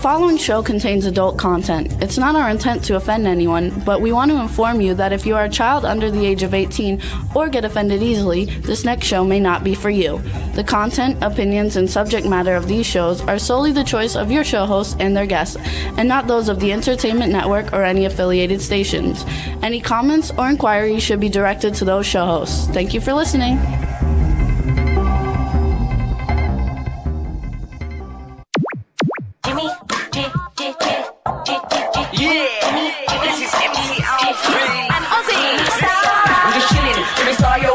following show contains adult content. It's not our intent to offend anyone, but we want to inform you that if you are a child under the age of 18 or get offended easily, this next show may not be for you. The content, opinions, and subject matter of these shows are solely the choice of your show hosts and their guests, and not those of the Entertainment Network or any affiliated stations. Any comments or inquiries should be directed to those show hosts. Thank you for listening.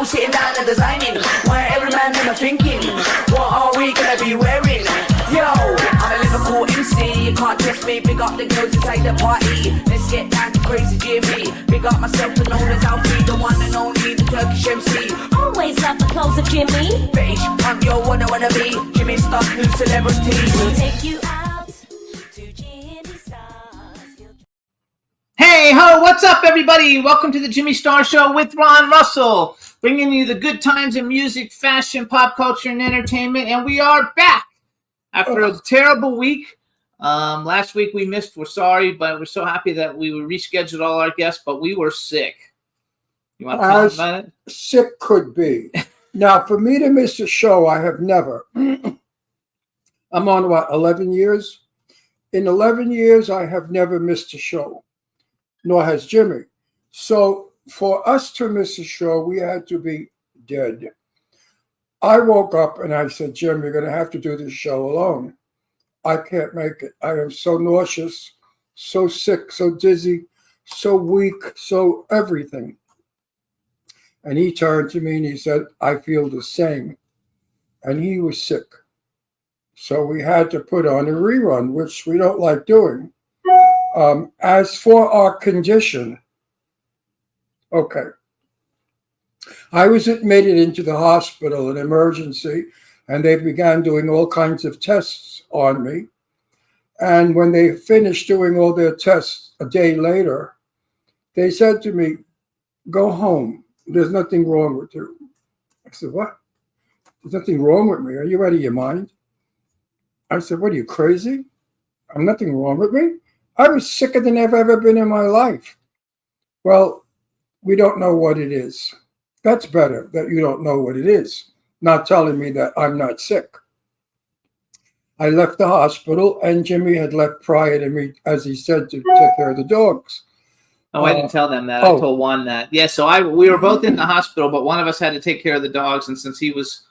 Sitting down and designing, where every man in a thinking, what are we gonna be wearing? Yo, I'm a Liverpool MC, you can't test me. Big up the girls inside the party, let's get down to Crazy Jimmy. Big up myself and known as Alfie, the one and only, the Turkish MC. Always love the clothes of Jimmy. Bitch, I'm your wanna be, Jimmy Star, new celebrity. We'll take you out to Jimmy Star's. Hey ho, what's up everybody? Welcome to the Jimmy Star Show with Ron Russell, bringing you the good times in music, fashion, pop culture, and entertainment. And we are back after a terrible week. Last week we missed. We're sorry, but we're so happy that we rescheduled all our guests, but we were sick. You want to talk about it? Sick could be. Now, for me to miss a show, I have never. I'm on, 11 years? In 11 years, I have never missed a show, nor has Jimmy. So for us to miss a show, we had to be dead. I woke up and I said, Jim, you're going to have to do this show alone. I can't make it. I am so nauseous, so sick, so dizzy, so weak, so everything. And he turned to me and he said, I feel the same. And he was sick. So we had to put on a rerun, which we don't like doing. As for our condition, okay. I was admitted into the hospital in emergency, and they began doing all kinds of tests on me. And when they finished doing all their tests a day later, they said to me, go home. There's nothing wrong with you. I said, what? There's nothing wrong with me. Are you out of your mind? I said, what, are you crazy? I'm nothing wrong with me. I was sicker than I've ever been in my life. Well, we don't know what it is. That's better that you don't know what it is, not telling me that I'm not sick. I left the hospital, and Jimmy had left prior to me, as he said, to take care of the dogs. Oh, I didn't tell them that. I told Juan that. Yeah, so we were both in the hospital, but one of us had to take care of the dogs, and since he was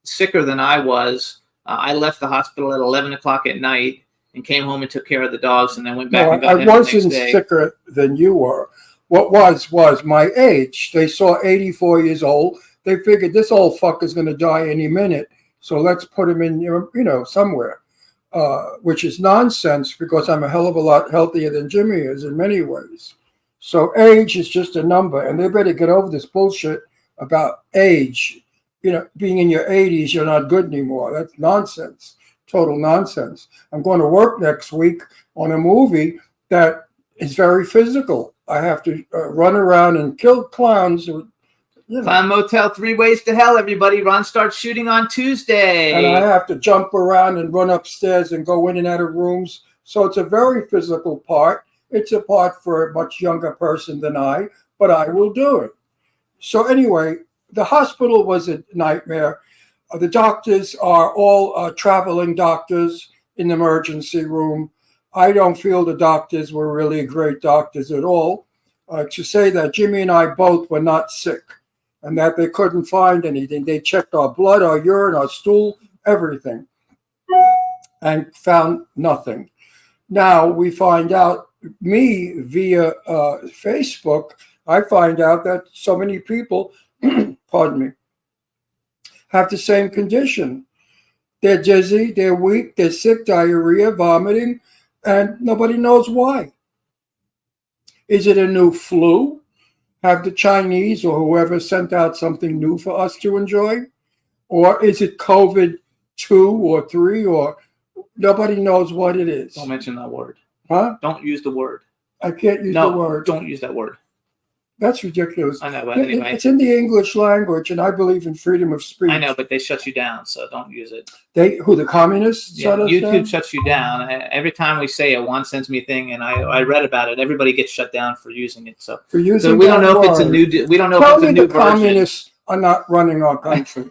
sicker than I was, I left the hospital at 11 o'clock at night and came home and took care of the dogs, and then went back and got him the next day. I wasn't sicker than you were. What was my age. They saw 84 years old. They figured this old fucker's going to die any minute, so let's put him in, somewhere, which is nonsense because I'm a hell of a lot healthier than Jimmy is in many ways. So age is just a number, and they better get over this bullshit about age. Being in your 80s, you're not good anymore. That's nonsense, total nonsense. I'm going to work next week on a movie that is very physical. I have to run around and kill clowns. Clown Motel 3 Ways to Hell, everybody. Ron starts shooting on Tuesday. And I have to jump around and run upstairs and go in and out of rooms. So it's a very physical part. It's a part for a much younger person than I, but I will do it. So anyway, the hospital was a nightmare. The doctors are all traveling doctors in the emergency room. I don't feel the doctors were really great doctors at all. To say that Jimmy and I both were not sick and that they couldn't find anything. They checked our blood, our urine, our stool, everything, and found nothing. Now we find out, me via Facebook, I find out that so many people, pardon me, have the same condition. They're dizzy, they're weak, they're sick, diarrhea, vomiting, and nobody knows why. Is it a new flu? Have the Chinese or whoever sent out something new for us to enjoy? Or is it COVID-2 or 3 or nobody knows what it is? Don't mention that word. Huh? Don't use the word. I can't use the word. Don't use that word. That's ridiculous. I know, but anyway. It's in the English language, and I believe in freedom of speech. I know, but they shut you down, so don't use it. The communists Yeah, shut us YouTube down? shuts you down. Every time we say it, Juan sends me a thing, and I read about it. Everybody gets shut down for using it. So, For using so we don't that know if it's a word. new. We don't know Tell if it's me a new the version. communists are not running our country.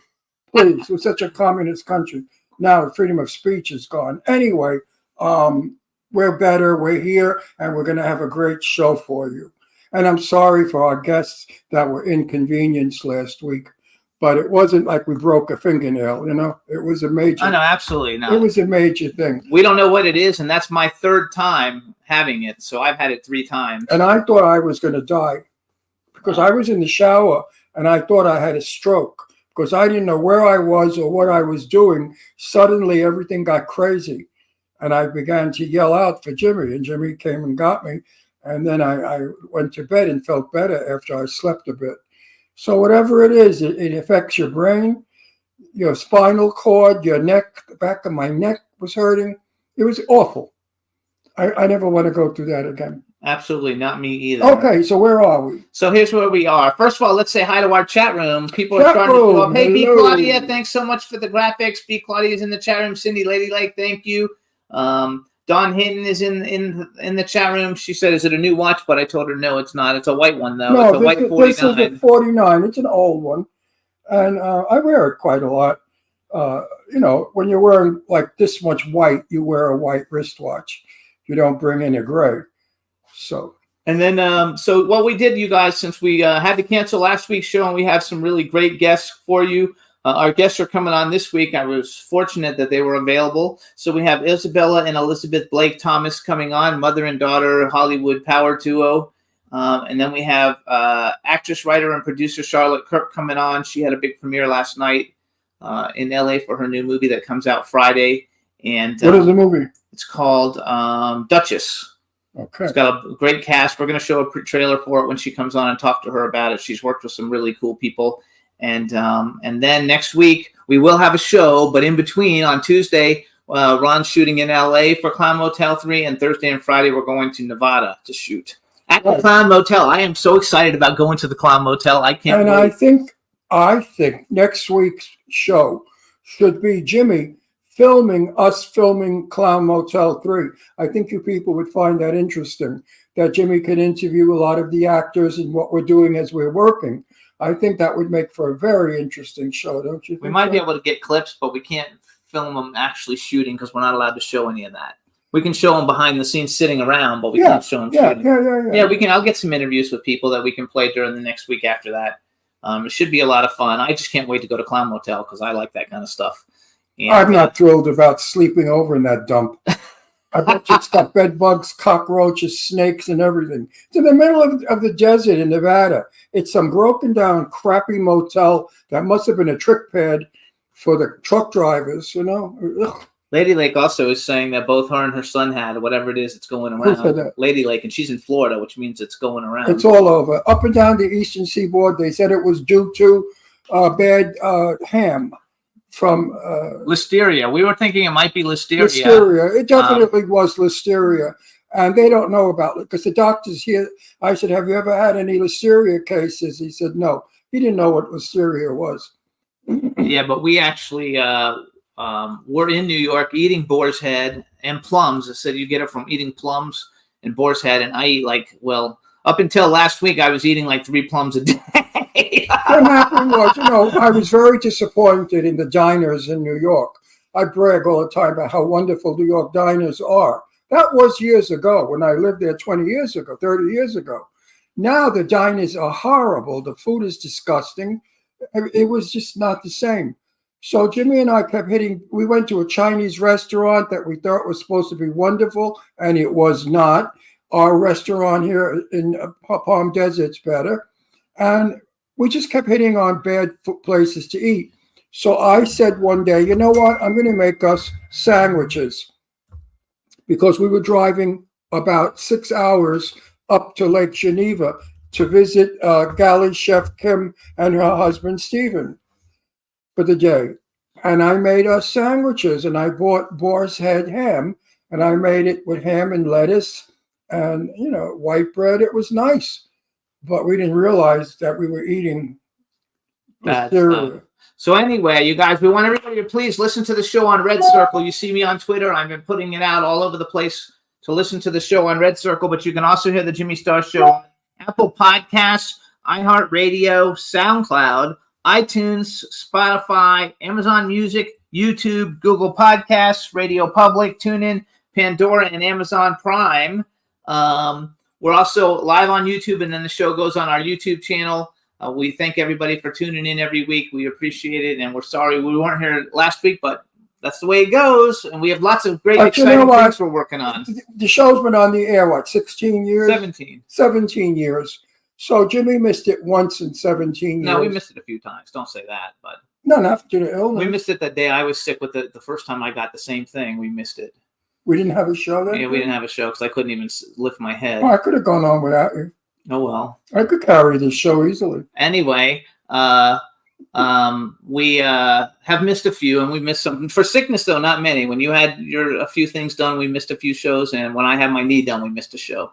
Please, we're such a communist country. Now freedom of speech is gone. Anyway, we're better. We're here, and we're going to have a great show for you. And I'm sorry for our guests that were inconvenienced last week, but it wasn't like we broke a fingernail. It was a major. I know, absolutely not. It was a major thing. We don't know what it is, and that's my third time having it. So I've had it 3 times. And I thought I was going to die because I was in the shower and I thought I had a stroke because I didn't know where I was or what I was doing. Suddenly, everything got crazy. And I began to yell out for Jimmy, and Jimmy came and got me. And then I went to bed and felt better after I slept a bit. So whatever it is, it affects your brain, your spinal cord, your neck. The back of my neck was hurting. It was awful. I never want to go through that again. Absolutely not me either. Okay, so where are we? So here's where we are. First of all, let's say hi to our chat room. People are Chat starting to show up. room, Hey, B. hello. Claudia, thanks so much for the graphics. B. Claudia is in the chat room. Cindy Lady Lake, thank you. Dawn Hinton is in the chat room. She said, "Is it a new watch?" But I told her no, it's not. It's a white one though. It's a white this is a 49. 49. It's an old one, and I wear it quite a lot. When you're wearing like this much white, you wear a white wristwatch. You don't bring in a gray. So. And then, so what we did, you guys, since we had to cancel last week's show, and we have some really great guests for you. Our guests are coming on this week. I was fortunate that they were available. So we have Isabella and Elizabeth Blake Thomas coming on, mother and daughter Hollywood power duo. And then we have actress, writer, and producer Charlotte Kirk coming on. She had a big premiere last night in LA for her new movie that comes out Friday. And What is the movie? It's called Duchess. Okay. It's got a great cast. We're going to show a trailer for it when she comes on and talk to her about it. She's worked with some really cool people. And then next week we will have a show, but in between on Tuesday, Ron's shooting in LA for Clown Motel 3, and Thursday and Friday we're going to Nevada to shoot at the Clown Motel. I am so excited about going to the Clown Motel. I can't And wait. I think next week's show should be Jimmy filming Clown Motel 3. I think you people would find that interesting, that Jimmy can interview a lot of the actors and what we're doing as we're working. I think that would make for a very interesting show, don't you think? We might so? be able to get clips, but we can't film them actually shooting because we're not allowed to show any of that. We can show them behind the scenes sitting around, but we can't show them shooting. Yeah. We can. I'll get some interviews with people that we can play during the next week after that. It should be a lot of fun. I just can't wait to go to Clown Motel because I like that kind of stuff. And I'm not thrilled about sleeping over in that dump. I bet you it's got bed bugs, cockroaches, snakes, and everything. It's in the middle of the desert in Nevada. It's some broken down, crappy motel that must have been a trick pad for the truck drivers, Ugh. Lady Lake also is saying that both her and her son had whatever it is that's going Who said around. that? Lady Lake, and she's in Florida, which means it's going around. It's all over. Up and down the eastern seaboard, they said it was due to bad ham from Listeria. We were thinking it might be listeria. Listeria. It definitely was listeria. And they don't know about it because the doctors here, I said, have you ever had any listeria cases? He said, no. He didn't know what listeria was. Yeah, but we actually were in New York eating boar's head and plums. I said you get it from eating plums and boar's head. And I eat up until last week, I was eating like 3 plums a day. What happened was, I was very disappointed in the diners in New York. I brag all the time about how wonderful New York diners are. That was years ago when I lived there 20 years ago, 30 years ago. Now the diners are horrible. The food is disgusting. It was just not the same. So Jimmy and I kept we went to a Chinese restaurant that we thought was supposed to be wonderful, and it was not. Our restaurant here in Palm Desert's better. And we just kept hitting on bad places to eat. So I said one day, you know what? I'm going to make us sandwiches. Because we were driving about 6 hours up to Lake Geneva to visit galley chef Kim and her husband Stephen for the day. And I made us sandwiches, and I bought boar's head ham, and I made it with ham and lettuce and, white bread. It was nice. but we didn't realize that we were eating Bad cereal. stuff. So anyway, you guys, we want everybody to please listen to the show on Red Circle. You see me on Twitter. I've been putting it out all over the place to listen to the show on Red Circle, but you can also hear the Jimmy Star Show on Apple Podcasts, iHeartRadio, SoundCloud, iTunes, Spotify, Amazon Music, YouTube, Google Podcasts, Radio Public, TuneIn, Pandora, and Amazon Prime. We're also live on YouTube, and then the show goes on our YouTube channel. We thank everybody for tuning in every week. We appreciate it, and we're sorry we weren't here last week, but that's the way it goes. And we have lots of great, But you exciting know what? things we're working on. The show's been on the air, what, 16 years? 17. 17 years. So Jimmy missed it once in 17 years. No, we missed it a few times. Don't say that, but None after the illness. we missed it that day I was sick with the first time I got the same thing. We missed it. We didn't have a show then? Yeah, we didn't have a show because I couldn't even lift my head. Oh, I could have gone on without you. Oh, well. I could carry this show easily. Anyway, we have missed a few, and we missed some for sickness though, not many. When you had a few things done, we missed a few shows, and when I had my knee done, we missed a show.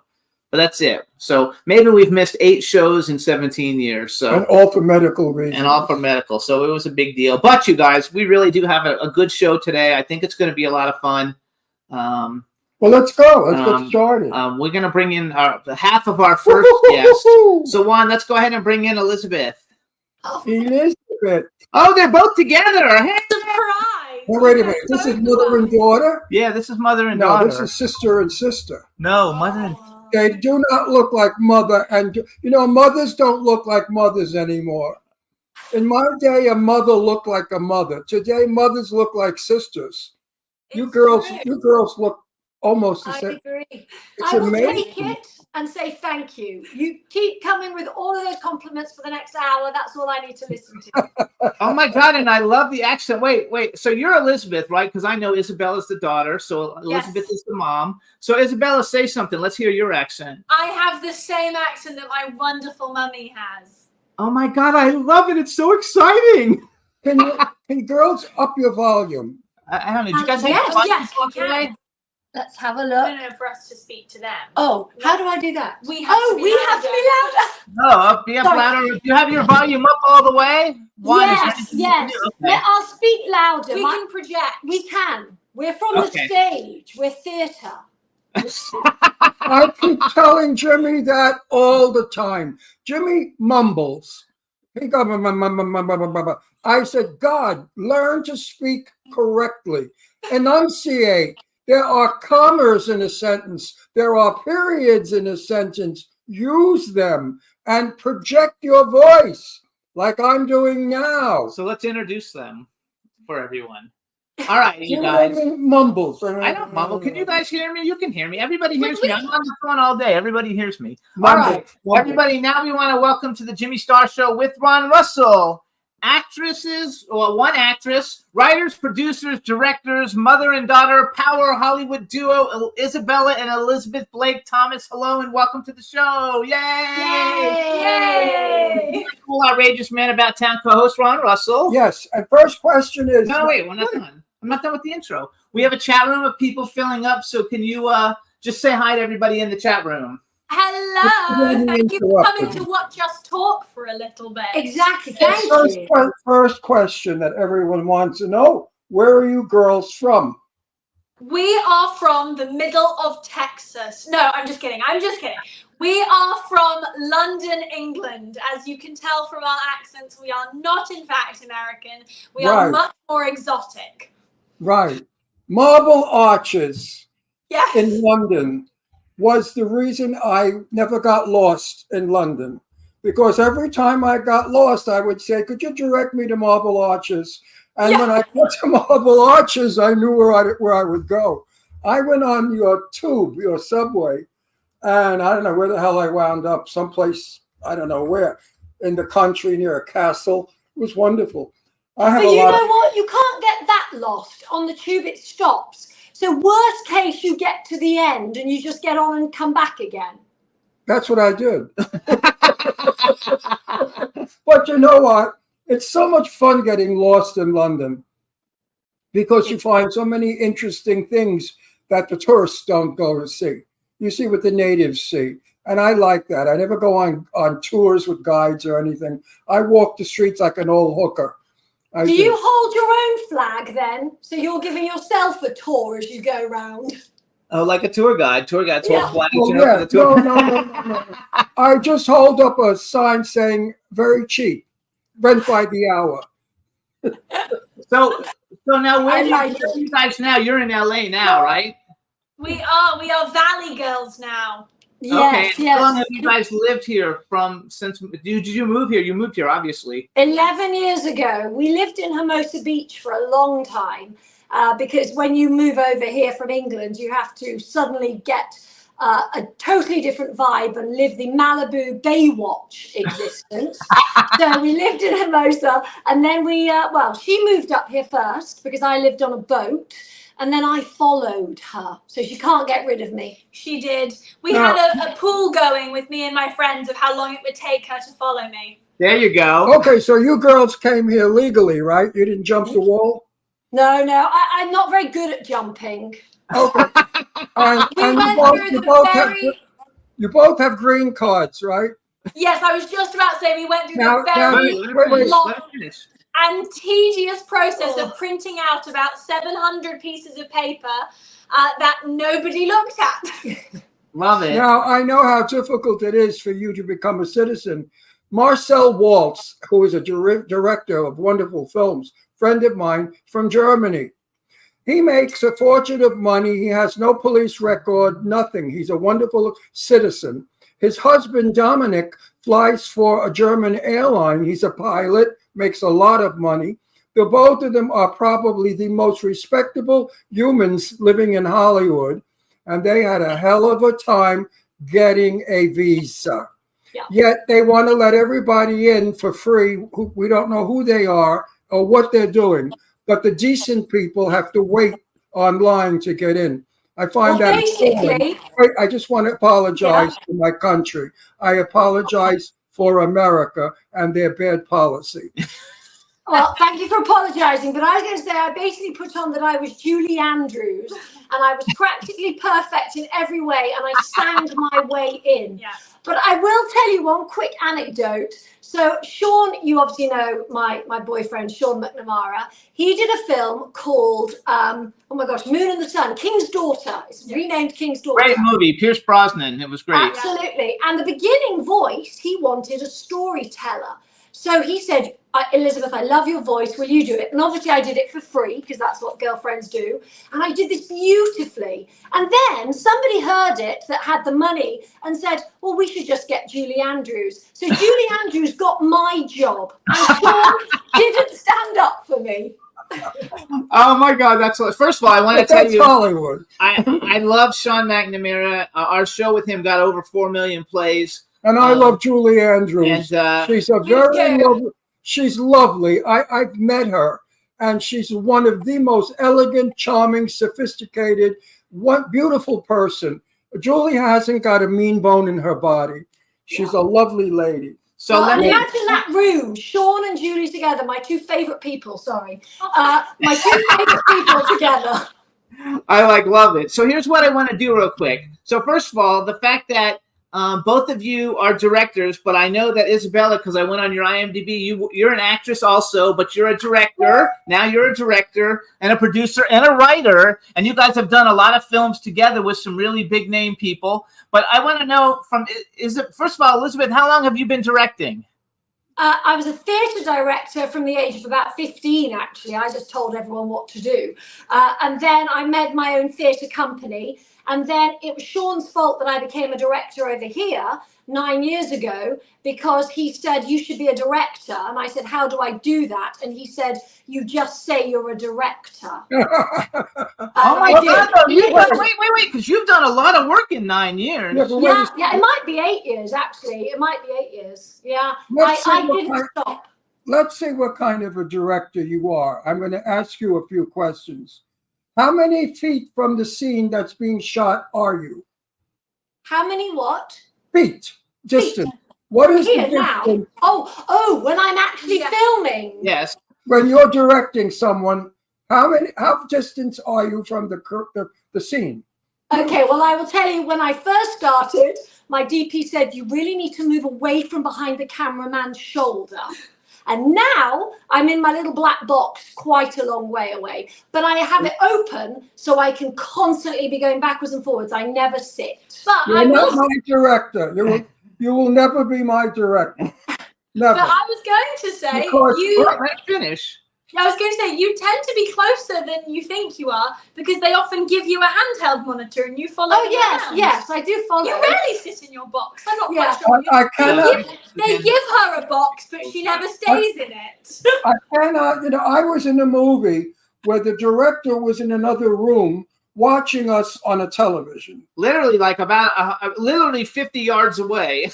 But that's it. So maybe we've missed 8 shows in 17 years. So And all for medical reasons. and all for medical. So it was a big deal. But you guys, we really do have a good show today. I think it's going to be a lot of fun. Well, let's go. Let's get started. We're going to bring in half of our first guest. So Juan, let's go ahead and bring in Elizabeth. Elizabeth. Oh, they're both together. Hey. Surprise! Oh, wait a minute. This is mother and daughter? Yeah, this is mother and No, daughter. this is sister and sister. No, mother and They do not look like mother and mothers don't look like mothers anymore. In my day, a mother looked like a mother. Today, mothers look like sisters. You girls look almost the I same. agree. It's I will amazing. take it and say thank you. You keep coming with all of those compliments for the next hour. That's all I need to listen to. Oh my God, and I love the accent. Wait. So you're Elizabeth, right? Because I know Isabella's the daughter, so Elizabeth is the mom. So Isabella, say something. Let's hear your accent. I have the same accent that my wonderful mummy has. Oh my God, I love it. It's so exciting. Can you girls up your volume? I don't know. Did you guys Yes, have fun yes, talking you can. today? Let's have a I look. don't know for us to speak to them. Oh, how do I do that? We have to be have to be louder. No, be up Sorry. louder. Do you have your volume up all the way? Why is Yes, that- yes. Okay. I'll speak louder. We My- can project. we can. We're from Okay. the stage. We're theatre. I keep telling Jimmy that all the time. Jimmy mumbles. He goes, I said, God, learn to speak correctly. Enunciate. There are commas in a sentence. There are periods in a sentence. Use them and project your voice like I'm doing now. So let's introduce them for everyone. All right, you guys. Mumbles. I don't mumble. Can you guys hear me? You can hear me. Everybody hears We- me. I'm on the phone all day. Everybody hears me. All Mumble, right, mumble. everybody. Now we want to welcome to the Jimmy Star Show with Ron Russell. Actresses, well, one actress, writers, producers, directors, mother and daughter, power Hollywood duo, Isabella and Elizabeth Blake Thomas. Hello and welcome to the show. Yay! Yay! Cool, outrageous man about town co-host Ron Russell. Yes. And first question is. No, wait, we're not done. I'm not done with the intro. We have a chat room of people filling up, so can you just say hi to everybody in the chat room? Hello. Thank you for coming Interrupted. to watch us talk for a little bit. Exactly. First, Thank you. first question that everyone wants to know: where are you girls from? We are from the middle of Texas. No, I'm just kidding. We are from London, England. As you can tell from our accents, we are not, in fact, American. We are Right. much more exotic. Right. Marble Arches Yes. in London was the reason I never got lost in London. Because every time I got lost, I would say, could you direct me to Marble Arches? And when I got to Marble Arches, I knew where I would go. I went on your tube, your subway, and I don't know where the hell I wound up, someplace, I don't know where, in the country near a castle. It was wonderful. I have But a you lot know of, what? You can't get that lost. On the tube, it stops. So worst case, you get to the end and you just get on and come back again. that's what I did. But you know what? It's so much fun getting lost in London because you find so many interesting things that the tourists don't go to see. You see what the natives see. And I like that. I never go on tours with guides or anything. I walk the streets like an old hooker. Do you hold your own flag then? So you're giving yourself a tour as you go round? Oh, like a tour guide. Tour guides hold Yeah. flags. Oh, You know, yeah. for the tour. No. I just hold up a sign saying very cheap, rent by the hour. So now where I do like you guys now? You're in LA now, right? We are Valley girls now. Okay. Yes, How long yes. have you guys lived here since? Did you move here? You moved here, obviously. 11 years ago, we lived in Hermosa Beach for a long time because when you move over here from England, you have to suddenly get a totally different vibe and live the Malibu Baywatch existence. So we lived in Hermosa, and then she moved up here first because I lived on a boat. And then I followed her, so she can't get rid of me. She did. We had a pool going with me and my friends of how long it would take her to follow me. There you go. Okay, so you girls came here legally, right? You didn't jump the wall? No, I'm not very good at jumping. Okay. And We you went both- through you the both very. You both have green cards, right? Yes, I was just about to say we went through Now- the now- very wait. long Let her finish. and tedious process of printing out about 700 pieces of paper that nobody looked at. Love it. Now, I know how difficult it is for you to become a citizen. Marcel Waltz, who is a director of wonderful films, friend of mine from Germany. He makes a fortune of money. He has no police record, nothing. He's a wonderful citizen. His husband, Dominic, flies for a German airline. He's a pilot, makes a lot of money. The both of them are probably the most respectable humans living in Hollywood, and they had a hell of a time getting a visa. Yeah. Yet they want to let everybody in for free. We don't know who they are or what they're doing, but the decent people have to wait online to get in. I find Well, that appalling. basically, Wait, I just want to apologize to my country. I apologize for America and their bad policy. well, thank you for apologising, but I was going to say I basically put on that I was Julie Andrews and I was practically perfect in every way and I sang my way in. Yeah. But I will tell you one quick anecdote. So Sean, you obviously know my boyfriend, Sean McNamara. He did a film called, Moon and the Sun, King's Daughter. It's renamed King's Daughter. Great movie. Pierce Brosnan. It was great. Absolutely. And the beginning voice, he wanted a storyteller. So he said, Elizabeth, I love your voice. Will you do it? And obviously I did it for free because that's what girlfriends do. And I did this beautifully. And then somebody heard it that had the money and said, well, we should just get Julie Andrews. So Julie Andrews got my job. And Sean didn't stand up for me. Oh my God, that's first of all, I want to But tell that's you, Hollywood. I love Sean McNamara. Our show with him got over 4 million plays, And I love Julie Andrews. and She's a very lovely, she's lovely. I've met her, and she's one of the most elegant, charming, sophisticated, one beautiful person. Julie hasn't got a mean bone in her body. She's a lovely lady. so let me. Imagine that room, Sean and Julie together, my two favourite people, my two favourite people together. I love it. So here's what I want to do real quick. So first of all, the fact that both of you are directors, but I know that Isabella, because I went on your IMDb, you're an actress also, but you're a director. Now you're a director and a producer and a writer, and you guys have done a lot of films together with some really big name people. But I want to know first of all, Elizabeth, how long have you been directing? I was a theatre director from the age of about 15, actually. I just told everyone what to do. And then I made my own theatre company. And then it was Sean's fault that I became a director over here 9 years ago because he said, you should be a director. And I said, how do I do that? And he said, you just say you're a director. Oh my I God! did. Wait, because you've done a lot of work in 9 years. Yeah, but wait a Yeah, it might be 8 years, actually. It might be 8 years. Yeah, Let's I see what didn't stop. Let's see what kind of a director you are. I'm going to ask you a few questions. How many feet from the scene that's being shot are you? How many what? Feet, distance. What is Here the now. distance Oh, when I'm actually filming. Yes. when you're directing someone? How distance are you from the scene? Okay, well, I will tell you, when I first started, my DP said, you really need to move away from behind the cameraman's shoulder. And now I'm in my little black box quite a long way away, but I have it open so I can constantly be going backwards and forwards. I never sit. But You're I not will. my director. You will never be my director. Never. But I was going to say Because- you. Let me finish. I was going to say you tend to be closer than you think you are because they often give you a handheld monitor and you follow. Oh, them yes, around. yes, I do follow. You rarely sit in your box. I'm not Yeah. quite sure. I cannot. They give her a box, but she never stays in it. I cannot. I was in a movie where the director was in another room watching us on a television. Literally, like about literally 50 yards away.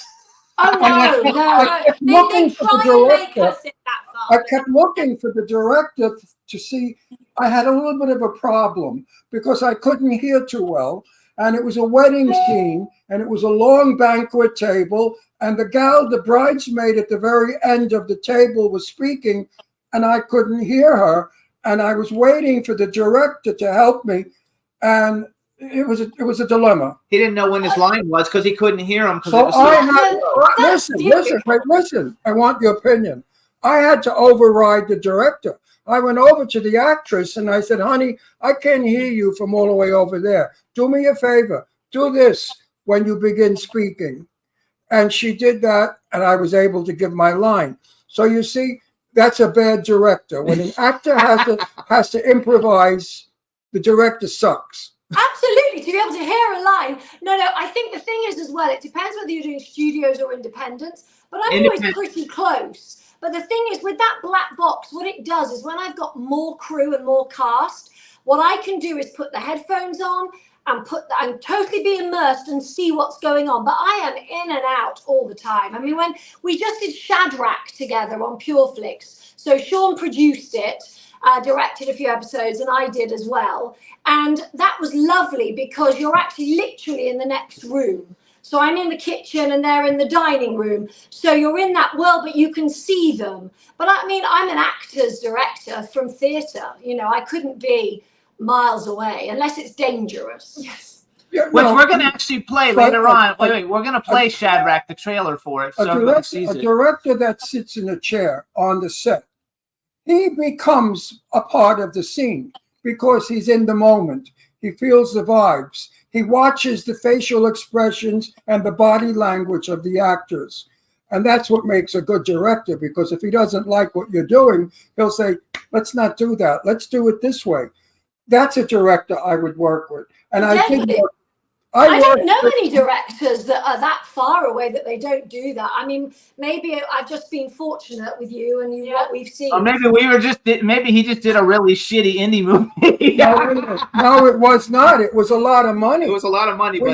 Oh, no, no. I kept They looking for the try and make director. her sit that far. I kept looking for the director to see. I had a little bit of a problem because I couldn't hear too well. And it was a wedding scene, and it was a long banquet table. And the bridesmaid at the very end of the table was speaking, and I couldn't hear her. And I was waiting for the director to help me. And it was a dilemma. He didn't know when his line was because he couldn't hear him. So That's listen. I want your opinion. I had to override the director. I went over to the actress and I said, honey, I can't hear you from all the way over there. Do me a favor. Do this when you begin speaking. And she did that, and I was able to give my line. So you see, that's a bad director. When an actor has to improvise, the director sucks. Absolutely, to be able to hear a line. No, I think the thing is as well, it depends whether you're doing studios or independents, but I'm always pretty close. But the thing is, with that black box, what it does is when I've got more crew and more cast, what I can do is put the headphones on and totally be immersed and see what's going on. But I am in and out all the time. I mean, when we just did Shadrach together on PureFlix, so Sean produced it, directed a few episodes, and I did as well. And that was lovely because you're actually literally in the next room. So I'm in the kitchen and they're in the dining room. So you're in that world, but you can see them. But I mean, I'm an actor's director from theatre. I couldn't be miles away unless it's dangerous. Yes. Yeah, Which no, we're going to actually play but- later on. Wait, we're going to play Shadrach, the trailer for it, so everybody sees a it. director that sits in a chair on the set, he becomes a part of the scene because he's in the moment. He feels the vibes. He watches the facial expressions and the body language of the actors. And that's what makes a good director, because if he doesn't like what you're doing, he'll say, let's not do that. Let's do it this way. That's a director I would work with. And I think Definitely. I don't know any directors that are that far away that they don't do that. I mean, maybe I've just been fortunate with you and what we've seen. Or maybe he just did a really shitty indie movie. No, it was not. It was a lot of money. It was a lot of money, but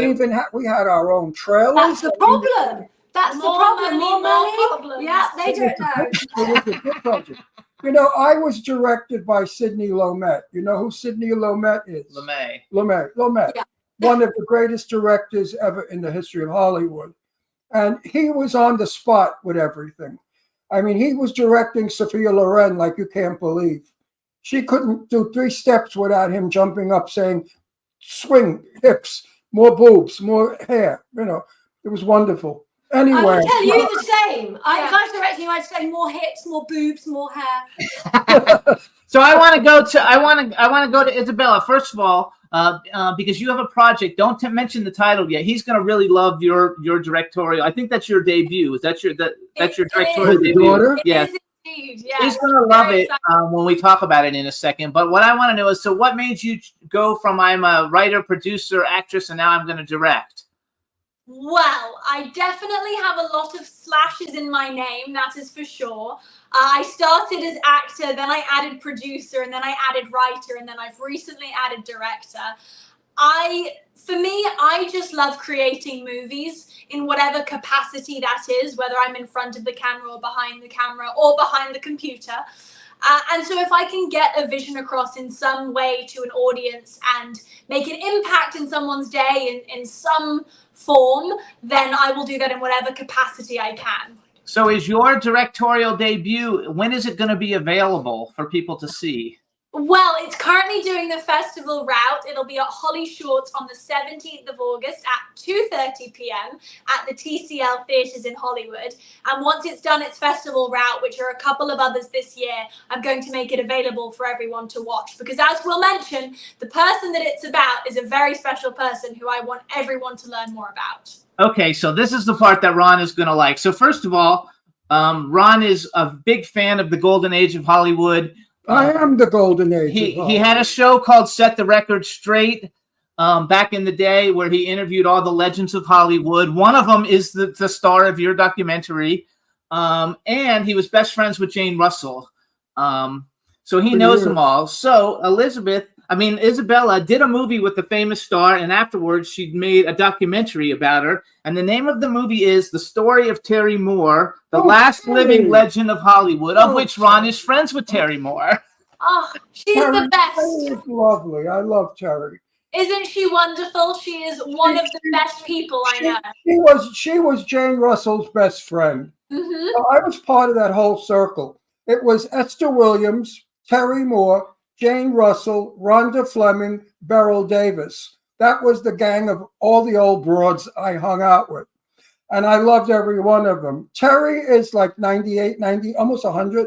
We had our own trailers. That's the problem. That's the More problem. money, More more money. problems. Yeah, they don't know. It was a good budget. I was directed by Sidney Lumet. You know who Sidney Lumet is? LeMay. Lumet. Yeah. One of the greatest directors ever in the history of Hollywood. And he was on the spot with everything. I mean, he was directing Sophia Loren like you can't believe. She couldn't do 3 steps without him jumping up saying, swing, hips, more boobs, more hair. It was wonderful. Anyway. I will tell you the same. If I was directing you, I'd say more hips, more boobs, more hair. So I want to go to Isabella first of all, because you have a project. Don't mention the title yet. He's going to really love your directorial. I think that's your debut. Is that your directorial debut? Daughter? Yes. Indeed, yes. He's going to love Very it when we talk about it in a second. But what I want to know is, so what made you go from I'm a writer, producer, actress, and now I'm going to direct? Well, I definitely have a lot of slashes in my name, that is for sure. I started as actor, then I added producer, and then I added writer, and then I've recently added director. For me, I just love creating movies in whatever capacity that is, whether I'm in front of the camera or behind the computer. And so if I can get a vision across in some way to an audience and make an impact in someone's day in some form, then I will do that in whatever capacity I can. So is your directorial debut, when is it going to be available for people to see? Well, it's currently doing the festival route. It'll be at Holly Shorts on the 17th of August at 2:30 p.m. at the TCL Theatres in Hollywood. And once it's done its festival route, which are a couple of others this year, I'm going to make it available for everyone to watch. Because as we'll mention, the person that it's about is a very special person who I want everyone to learn more about. Okay, so this is the part that Ron is going to like. So first of all, Ron is a big fan of the golden age of Hollywood. I am the golden age. He had a show called Set the Record Straight back in the day where he interviewed all the legends of Hollywood. One of them is the star of your documentary. And he was best friends with Jane Russell. So he knows them all. So Isabella did a movie with the famous star, and afterwards she made a documentary about her. And the name of the movie is The Story of Terry Moore, the last living legend of Hollywood, of which Ron is friends with Terry Moore. Oh, she's Terry, the best. Terry is lovely. I love Terry. Isn't she wonderful? She is one of the best people I know. She was Jane Russell's best friend. Mm-hmm. So I was part of that whole circle. It was Esther Williams, Terry Moore, Jane Russell, Rhonda Fleming, Beryl Davis. That was the gang of all the old broads I hung out with. And I loved every one of them. Terry is like 98, 90, almost 100.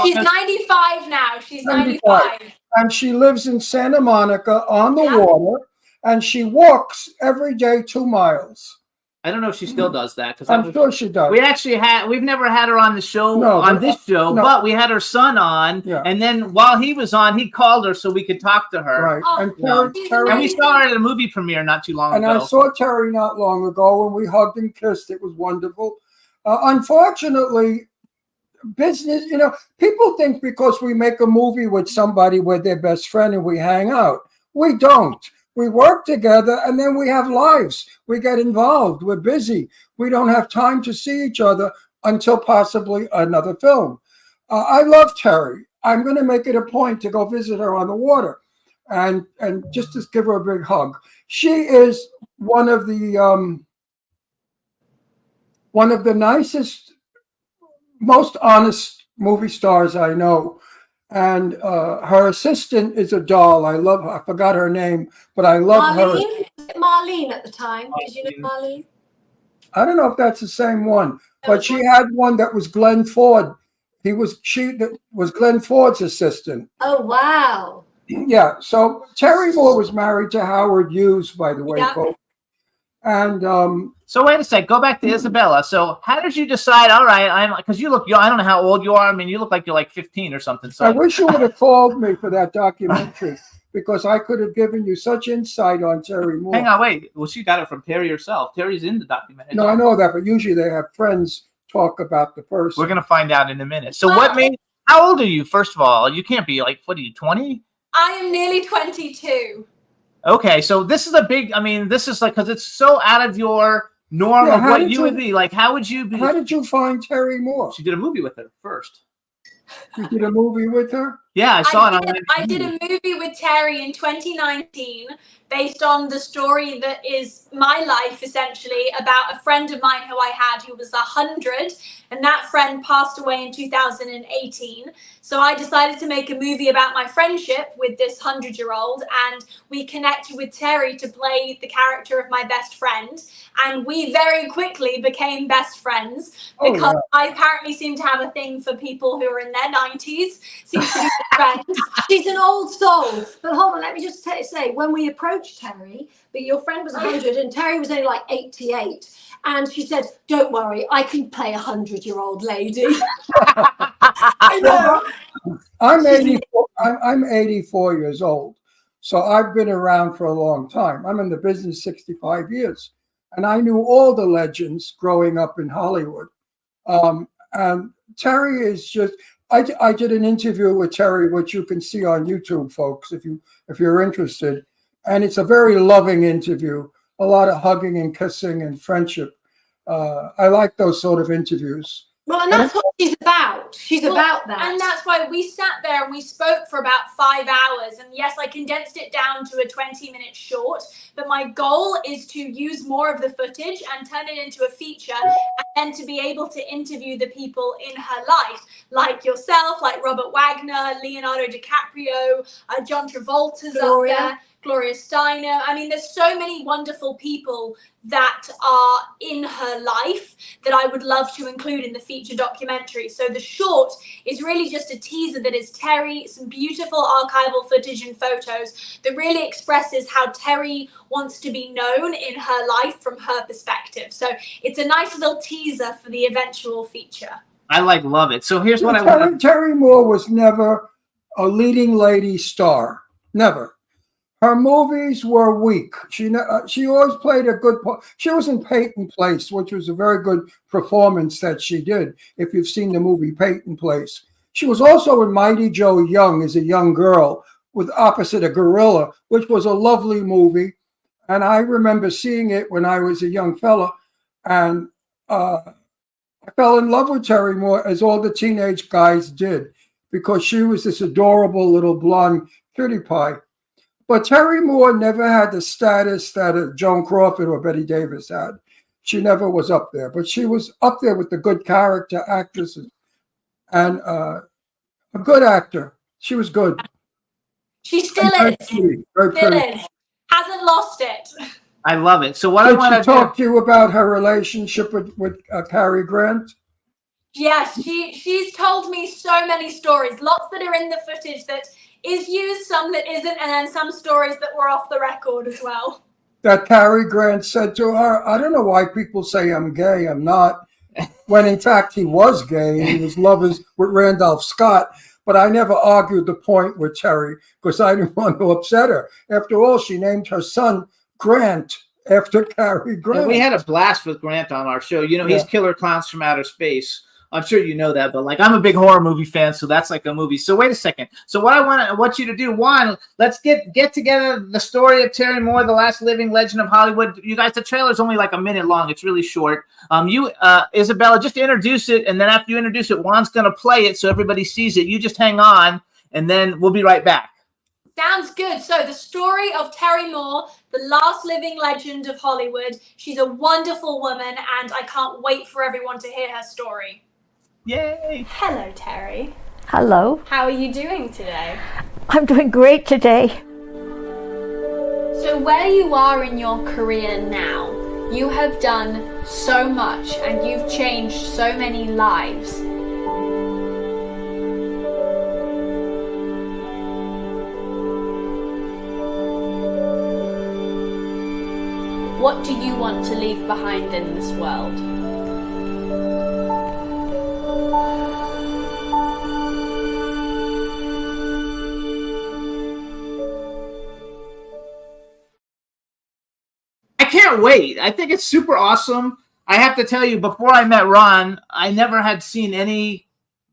She's 95 now. She's 95. And she lives in Santa Monica on the water, and she walks every day 2 miles. I don't know if she still does that. I'm sure she does. We've never had her on the show, but we had her son on. Yeah. And then while he was on, he called her so we could talk to her. Right. Oh, and we saw her at a movie premiere not too long ago. And I saw Terry not long ago, and we hugged and kissed. It was wonderful. Unfortunately, business, people think because we make a movie with somebody we're their best friend and we hang out. We don't. We work together, and then we have lives. We get involved. We're busy. We don't have time to see each other until possibly another film. I love Terry. I'm going to make it a point to go visit her on the water and just to give her a big hug. She is one of the nicest, most honest movie stars I know. And her assistant is a doll. I love her. I forgot her name, but I love her. Marlene at the time. Did you know Marlene? I don't know if that's the same one, but she had one that was Glenn Ford. That was Glenn Ford's assistant. Oh, wow. Yeah. So Terry Moore was married to Howard Hughes, by the way, folks. And so wait a sec, go back to Isabella. So how did you decide? All right, because you look young. I don't know how old you are. I mean, you look like you're like 15 or something. So I wish you would have called me for that documentary because I could have given you such insight on Terry Moore. Hang on, wait. Well, she got it from Terry herself. Terry's in the documentary. No, I know that, but usually they have friends talk about the person. We're gonna find out in a minute. So what made? How old are you? First of all, you can't be like, what are you, 20? I am nearly 22. Okay, so this is this is like, because it's so out of your norm of what you would be. Like, how would you be? How did you find Terry Moore? She did a movie with her first. You did a movie with her? Yeah, I saw it. I did a movie with Terry in 2019 based on the story that is my life, essentially, about a friend of mine who I had who was 100, and that friend passed away in 2018. So I decided to make a movie about my friendship with this 100-year-old, and we connected with Terry to play the character of my best friend, and we very quickly became best friends because I apparently seem to have a thing for people who are in their 90s. Seems to be friends. She's an old soul. But hold on, let me just say, when we approached Terry, but your friend was 100 and Terry was only like 88, and she said, "Don't worry, I can play a 100-year-old lady." I know. I'm 84 years old, so I've been around for a long time. I'm in the business 65 years, and I knew all the legends growing up in Hollywood. And Terry is just. I did an interview with Terry, which you can see on YouTube, folks, if you're interested. And it's a very loving interview, a lot of hugging and kissing and friendship. I like those sort of interviews. Well, and that's what she's about. She's about that. And that's why we sat there and we spoke for about 5 hours. And yes, I condensed it down to a 20-minute short. But my goal is to use more of the footage and turn it into a feature and then to be able to interview the people in her life, like yourself, like Robert Wagner, Leonardo DiCaprio, John Travolta's Gloria. up there, Gloria Steinem. I mean, there's so many wonderful people that are in her life that I would love to include in the feature documentary. So the short is really just a teaser that is Terry, some beautiful archival footage and photos that really expresses how Terry wants to be known in her life from her perspective. So it's a nice little teaser for the eventual feature. I love it. So here's what I want. Terry Moore was never a leading lady star. Never. Her movies were weak. She always played a good part. She was in Peyton Place, which was a very good performance that she did, if you've seen the movie Peyton Place. She was also in Mighty Joe Young as a young girl with opposite a gorilla, which was a lovely movie. And I remember seeing it when I was a young fella. And I fell in love with Terry Moore, as all the teenage guys did, because she was this adorable little blonde cutie pie. But Terry Moore never had the status that Joan Crawford or Betty Davis had. She never was up there, but she was up there with the good character actresses and a good actor. She was good. She still Very is. pretty, very Still pretty. is. Hasn't lost it. I love it. So what I Did want she to talk to you about her relationship with Cary Grant? Yes, she's told me so many stories, lots that are in the footage that is used, some that isn't, and then some stories that were off the record as well. That Cary Grant said to her, I don't know why people say I'm gay, I'm not, when in fact he was gay and he was lovers with Randolph Scott. But I never argued the point with Terry because I didn't want to upset her. After all, she named her son Grant after Cary Grant. And we had a blast with Grant on our show. You know, he's Killer Clowns from Outer Space. I'm sure you know that, but like I'm a big horror movie fan, so that's like a movie. So wait a second. So what I want you to do, Juan, let's get together the story of Terry Moore, the last living legend of Hollywood. You guys, the trailer's only like a minute long. It's really short. Isabella, just introduce it, and then after you introduce it, Juan's gonna play it so everybody sees it. You just hang on, and then we'll be right back. Sounds good. So the story of Terry Moore, the last living legend of Hollywood. She's a wonderful woman, and I can't wait for everyone to hear her story. Yay! Hello, Terry. Hello. How are you doing today? I'm doing great today. So where you are in your career now, you have done so much and you've changed so many lives. What do you want to leave behind in this world? I can't wait. I think it's super awesome. I have to tell you, before I met Ron, I never had seen any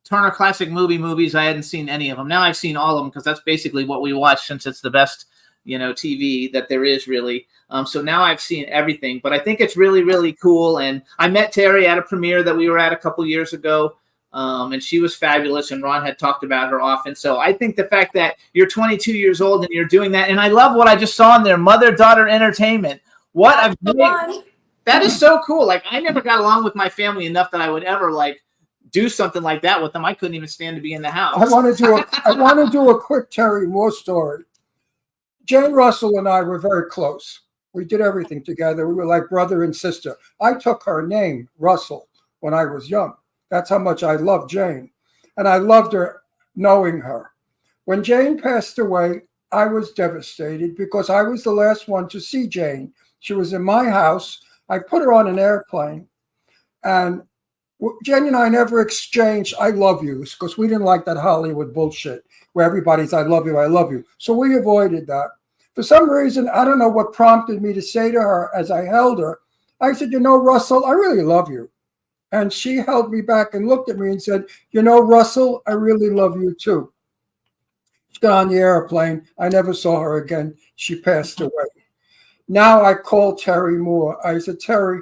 Turner Classic movies. I hadn't seen any of them. Now I've seen all of them because that's basically what we watch since it's the best, TV that there is really. So now I've seen everything, but I think it's really, really cool. And I met Terry at a premiere that we were at a couple years ago. And she was fabulous, and Ron had talked about her often. So I think the fact that you're 22 years old and you're doing that, and I love what I just saw in there, mother-daughter entertainment. What a great, that is so cool. Like, I never got along with my family enough that I would ever do something like that with them. I couldn't even stand to be in the house. I want to do a quick Terry Moore story. Jane Russell and I were very close. We did everything together. We were like brother and sister. I took her name, Russell, when I was young. That's how much I loved Jane. And I loved her knowing her. When Jane passed away, I was devastated because I was the last one to see Jane. She was in my house. I put her on an airplane. And Jane and I never exchanged I love yous because we didn't like that Hollywood bullshit where everybody's I love you, I love you. So we avoided that. For some reason, I don't know what prompted me to say to her as I held her. I said, Russell, I really love you. And she held me back and looked at me and said, Russell, I really love you too. She got on the airplane. I never saw her again. She passed away. Now I called Terry Moore. I said, Terry,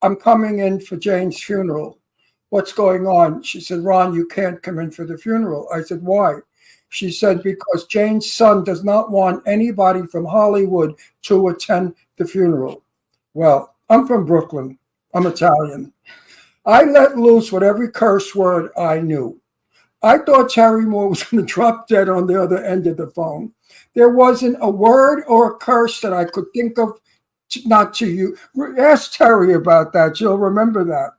I'm coming in for Jane's funeral. What's going on? She said, Ron, you can't come in for the funeral. I said, why? She said, because Jane's son does not want anybody from Hollywood to attend the funeral. Well, I'm from Brooklyn. I'm Italian. I let loose with every curse word I knew. I thought Terry Moore was going to drop dead on the other end of the phone. There wasn't a word or a curse that I could think of not to you. Ask Terry about that. She'll remember that.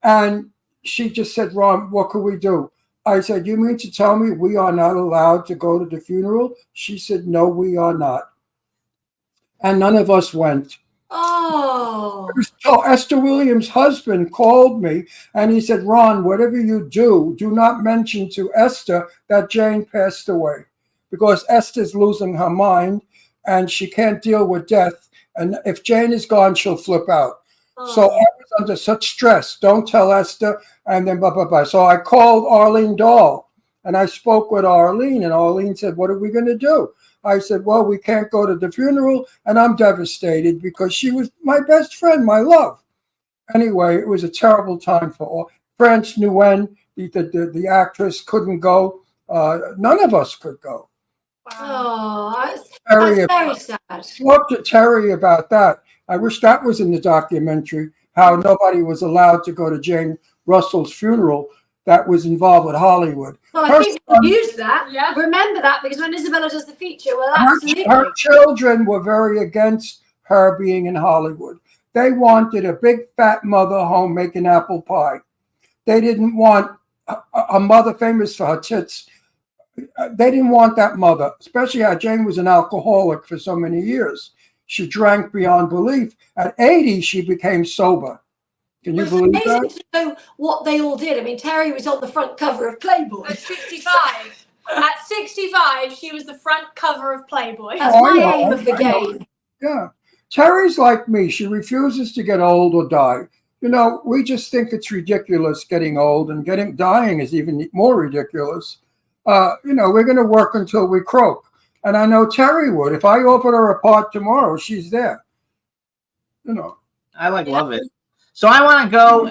And she just said, Ron, what could we do? I said, you mean to tell me we are not allowed to go to the funeral? She said, no, we are not. And none of us went. Oh. So Esther Williams' husband called me and he said, Ron, whatever you do not mention to Esther that Jane passed away, because Esther's losing her mind and she can't deal with death. And if Jane is gone, she'll flip out. So I was under such stress. Don't tell Esther. And then blah, blah, blah. So I called Arlene Dahl and I spoke with Arlene, and Arlene said, what are we going to do? I said, well, we can't go to the funeral. And I'm devastated because she was my best friend, my love. Anyway, it was a terrible time for all. France Nguyen, the actress, couldn't go. None of us could go. Oh, that's Terry, very sad. talk to Terry about that. I wish that was in the documentary, how nobody was allowed to go to Jane Russell's funeral that was involved with Hollywood. Well, Her I think son- we use that. Yeah. Remember that, because when Isabella does the feature, well, her, absolutely. her children were very against her being in Hollywood. They wanted a big fat mother home making apple pie. They didn't want a mother famous for her tits. They didn't want that mother, especially how Jane was an alcoholic for so many years. She drank beyond belief. At 80, she became sober. Can you It's believe amazing that? to know what they all did. I mean, Terry was on the front cover of Playboy. At 65. At 65, she was the front cover of Playboy. That's Oh, I my know, aim of the I know. game. Yeah. Terry's like me. She refuses to get old or die. You know, we just think it's ridiculous getting old, and dying is even more ridiculous. We're going to work until we croak. And I know Terry would. If I offered her a part tomorrow, she's there. I love it. So I want to go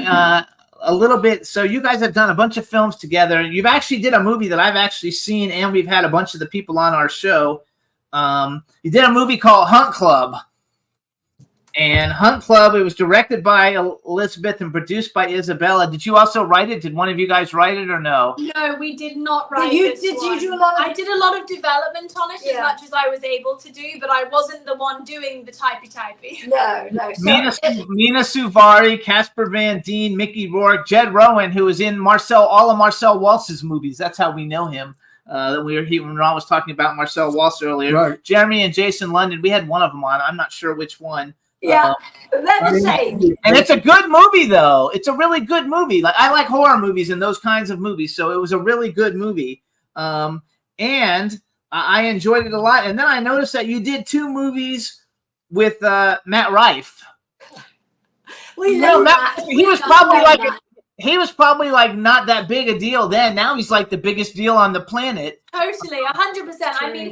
a little bit. So you guys have done a bunch of films together. You've actually did a movie that I've actually seen, and we've had a bunch of the people on our show. You did a movie called Hunt Club. And Hunt Club, it was directed by Elizabeth and produced by Isabella. Did you also write it? Did one of you guys write it or no? No, we did not write Did this you one. do a lot of? I did a lot of development on it as Yeah. much as I was able to do, but I wasn't the one doing the typey. No. Mina Suvari, Casper Van Dien, Mickey Rourke, Jed Rowan, who was in all of Marcel Waltz's movies. That's how we know him. When Ron was talking about Marcel Waltz earlier. Right. Jeremy and Jason London, we had one of them on. I'm not sure which one. Yeah, they're the same. And it's a good movie, though. It's a really good movie. Like, I like horror movies and those kinds of movies, so it was a really good movie. And I enjoyed it a lot. And then I noticed that you did 2 movies with Matt Rife. We Well, love Matt, that. he was probably like not that big a deal then. Now he's like the biggest deal on the planet. Totally, 100%. I mean,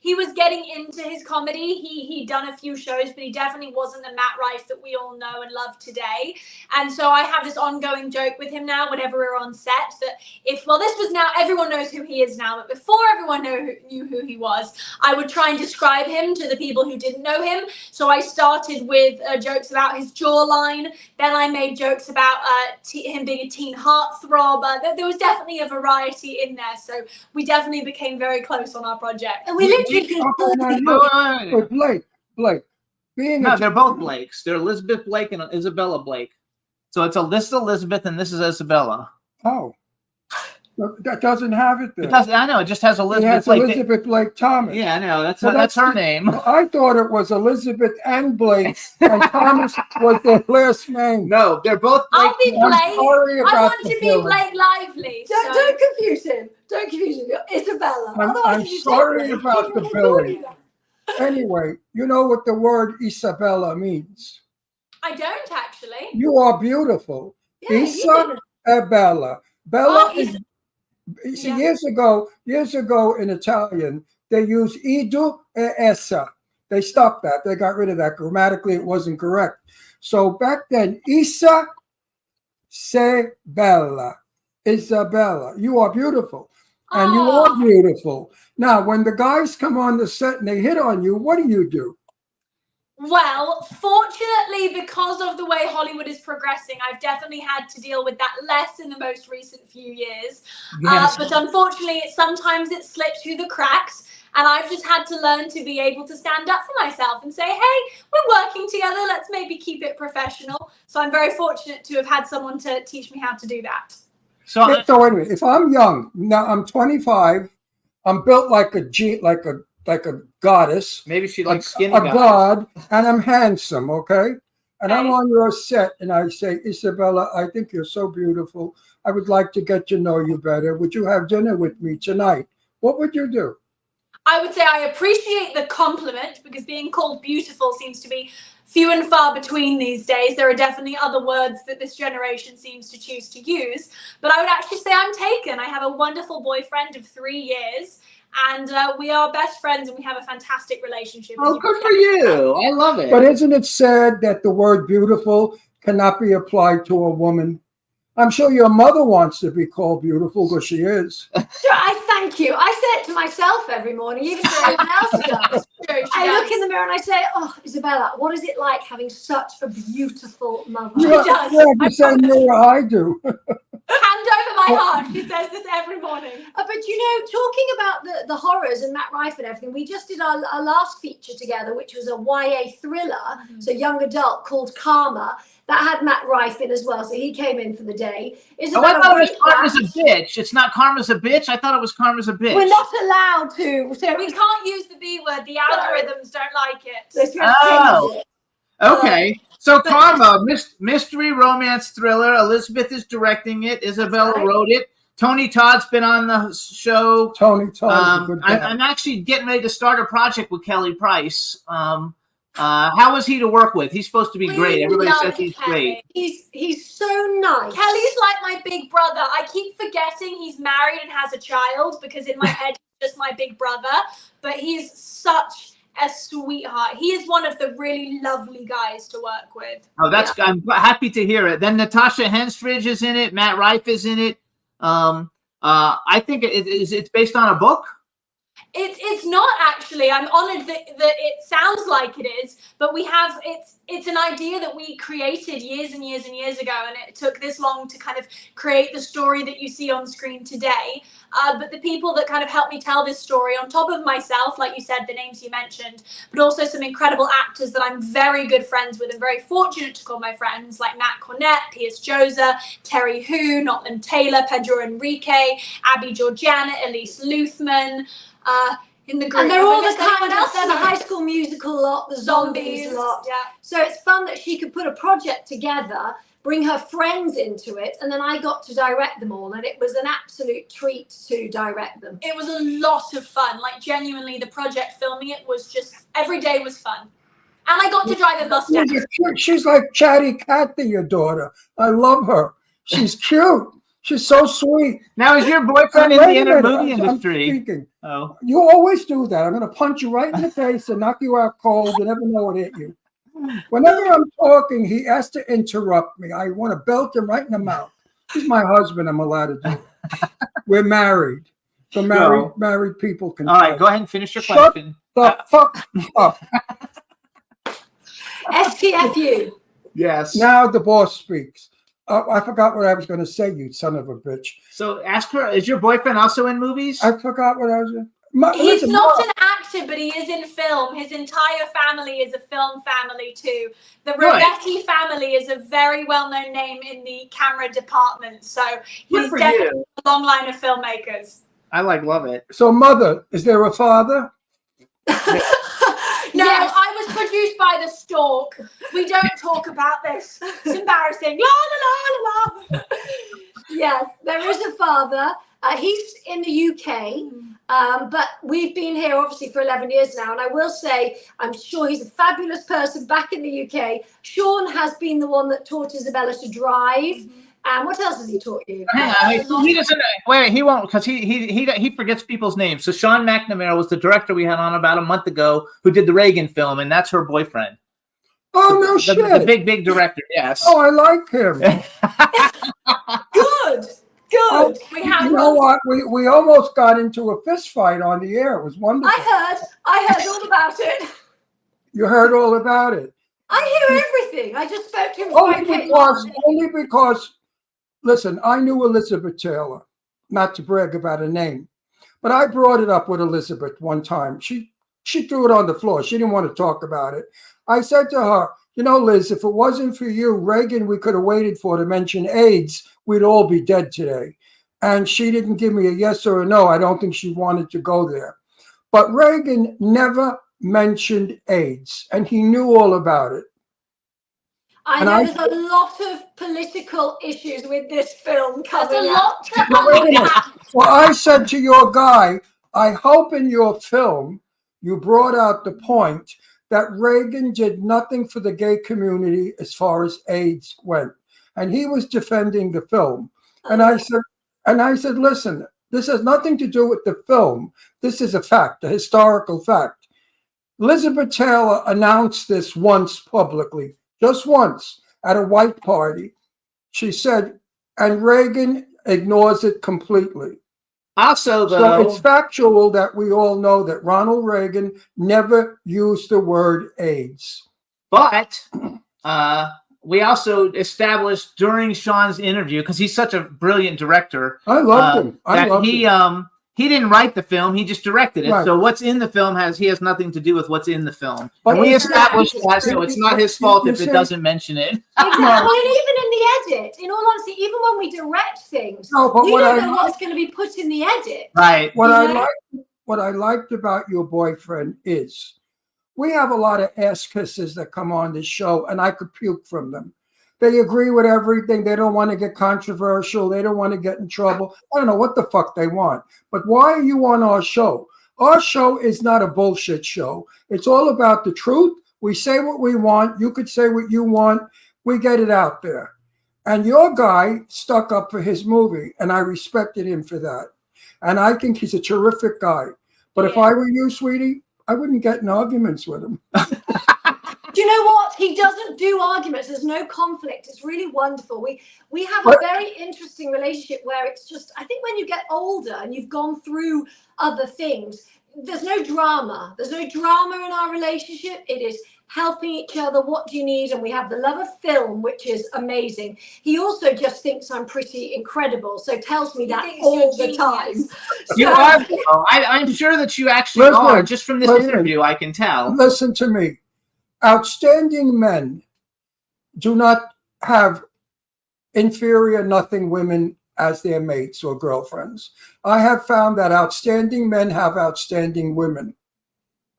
he was getting into his comedy. He'd done a few shows, but he definitely wasn't the Matt Rife that we all know and love today. And so I have this ongoing joke with him now whenever we're on set that this was now, everyone knows who he is now, but before everyone knew who he was, I would try and describe him to the people who didn't know him. So I started with jokes about his jawline. Then I made jokes about him being a teen heartthrob. There was definitely a variety in there. So we definitely became very close on our project. And we literally But Blake, They're both Blakes. They're Elizabeth Blake and Isabella Blake. So this is Elizabeth and this is Isabella. Oh, that doesn't have it there. It does, I know. It just has It Elizabeth has Blake. Elizabeth Blake Thomas. Yeah, I know. Well, That's her name. I thought it was Elizabeth and Blake, and Thomas was their last name. No, they're both I'll be I'm Blake. sorry I about want the to be feeling. Blake Lively. don't confuse him. Don't confuse him. Isabella. I'm Otherwise you sorry say- about the billing. Anyway, you know what the word Isabella means. I don't actually. You are beautiful. Yeah, you Isabella. Bella Oh, is. You see, yeah. years ago in Italian, they used idu e essa. They stopped that. They got rid of that. Grammatically, it wasn't correct. So back then, Isa se bella. Isabella, you are beautiful. And you are beautiful. Now, when the guys come on the set and they hit on you, what do you do? Well, fortunately, because of the way Hollywood is progressing, I've definitely had to deal with that less in the most recent few years. Yes. But unfortunately, sometimes it slips through the cracks. And I've just had to learn to be able to stand up for myself and say, hey, we're working together. Let's maybe keep it professional. So I'm very fortunate to have had someone to teach me how to do that. So So wait a minute. If I'm young, now I'm 25, I'm built like a goddess, maybe she likes skinny a guys. god, and I'm handsome, okay? And I'm Okay. on your set, and I say, Isabella, I think you're so beautiful. I would like to get to know you better. Would you have dinner with me tonight? What would you do? I would say I appreciate the compliment because being called beautiful seems to be few and far between these days. There are definitely other words that this generation seems to choose to use. But I would actually say I'm taken. I have a wonderful boyfriend of 3 years. And we are best friends and we have a fantastic relationship. Oh, good for you. I love it. But isn't it sad that the word beautiful cannot be applied to a woman? I'm sure your mother wants to be called beautiful because she is. Sure, I thank you. I say it to myself every morning, even if everyone else does. I look in the mirror and I say, oh, Isabella, what is it like having such a beautiful mother? Yeah, the same mirror I do. Hand over my heart. She says this every morning. But you know, talking about the horrors and Matt Rife and everything, we just did our last feature together, which was a YA thriller, so young adult, called Karma. That had Matt Rife in as well, so he came in for the day. Oh, I thought it was Karma's a bitch. It's not Karma's a bitch. I thought it was Karma's a bitch. We're not allowed to. So We can't use the B word. The algorithms don't like it. So if you have to change it. Okay. So Karma, mystery romance thriller. Elizabeth is directing it. Isabella right. wrote it. Tony Todd's been on the show. Tony Todd is a good guy. I'm actually getting ready to start a project with Kelly Price. How is he to work with? He's supposed to be great. Everybody says he's great. He's so nice. Kelly's like my big brother. I keep forgetting he's married and has a child because in my head he's just my big brother. But he's such a sweetheart. He is one of the really lovely guys to work with. Oh, I'm happy to hear it. Then Natasha Henstridge is in it. Matt Rife is in it. I think it's based on a book. It's not actually. I'm honored that it sounds like it is, but it's an idea that we created years and years and years ago, and it took this long to kind of create the story that you see on screen today. But the people that kind of helped me tell this story, on top of myself, like you said, the names you mentioned, but also some incredible actors that I'm very good friends with and very fortunate to call my friends, like Matt Cornett, Pierce Josa, Terry Hu, Notland Taylor, Pedro Enrique, Abby Georgiana, Elise Luthman. In the group. And they're all the Is anyone kind of, else they're the in it? High School Musical lot, the zombies lot. Yeah. So it's fun that she could put a project together, bring her friends into it, and then I got to direct them all, and it was an absolute treat to direct them. It was a lot of fun. Like genuinely, the project filming it was just every day was fun, and I got to drive a Mustang. She's like Chatty Cathy, your daughter. I love her. She's cute. She's so sweet. Now, is your boyfriend in Wait the a minute, movie I'm industry? speaking. Oh, You always do that. I'm going to punch you right in the face and knock you out cold. You never know what hit you. Whenever I'm talking, he has to interrupt me. I want to belt him right in the mouth. He's my husband. I'm allowed to do it. We're married. So married people can. all right. talk. Go ahead and finish your Shut question. the fuck up. STFU. Yes. Now the boss speaks. I forgot what I was going to say, you son of a bitch. So ask her, is your boyfriend also in movies? I forgot what I was. He's Listen, not an actor, but he is in film. His entire family is a film family too. The Right. Rovetti family is a very well-known name in the camera department. So Good he's for definitely you. a long line of filmmakers. I love it. So, mother, is there a father? No, I was produced by The Stork. We don't talk about this. It's embarrassing. La la la la la. Yes, there is a father. He's in the UK, but we've been here obviously for 11 years now. And I will say, I'm sure he's a fabulous person back in the UK. Sean has been the one that taught Isabella to drive. And what else has he taught you? Hang on, he doesn't. Wait, he won't because he forgets people's names. So Sean McNamara was the director we had on about a month ago who did the Reagan film, and that's her boyfriend. Oh, no shit. The big director. Yes. Oh, I like him. Good. Oh, We have. you know what? We almost got into a fist fight on the air. It was wonderful. I heard all about it. You heard all about it. I hear everything. I just spoke to him before I came Only because, listen, I knew Elizabeth Taylor, not to brag about her name, but I brought it up with Elizabeth one time. She threw it on the floor. She didn't want to talk about it. I said to her, you know, Liz, if it wasn't for you, Reagan, we could have waited for to mention AIDS, we'd all be dead today. And she didn't give me a yes or a no. I don't think she wanted to go there. But Reagan never mentioned AIDS, and he knew all about it. I know there's a lot of political issues with this film coming up. Well, I said to your guy, I hope in your film you brought out the point that Reagan did nothing for the gay community as far as AIDS went. And he was defending the film. And I said, listen, this has nothing to do with the film. This is a fact, a historical fact. Elizabeth Taylor announced this once publicly, just once at a white party. She said, and Reagan ignores it completely. Also, though, so it's factual that we all know that Ronald Reagan never used the word AIDS. But we also established during Sean's interview, because he's such a brilliant director. I loved him. I loved him. He didn't write the film; he just directed it. Right. So what's in the film has nothing to do with what's in the film. But and we established that, so it's not his fault if it doesn't mention it. Exactly. Well, and even in the edit, in all honesty, even when we direct things, No, but you what don't I know what's going to be put in the edit. Right. What I liked about your boyfriend is we have a lot of ass kissers that come on this show, and I could puke from them. They agree with everything. They don't want to get controversial. They don't want to get in trouble. I don't know what the fuck they want. But why are you on our show? Our show is not a bullshit show. It's all about the truth. We say what we want. You could say what you want. We get it out there. And your guy stuck up for his movie, and I respected him for that. And I think he's a terrific guy. But if I were you, sweetie, I wouldn't get in arguments with him. Do you know what? He doesn't do arguments. There's no conflict. It's really wonderful. We have a very interesting relationship where it's just, I think when you get older and you've gone through other things, there's no drama. There's no drama in our relationship. It is helping each other. What do you need? And we have the love of film, which is amazing. He also just thinks I'm pretty incredible, so tells me that all the time. You are. I'm sure that you actually are. Just from this interview, I can tell. Listen to me. Outstanding men do not have inferior nothing women as their mates or girlfriends. I have found that outstanding men have outstanding women.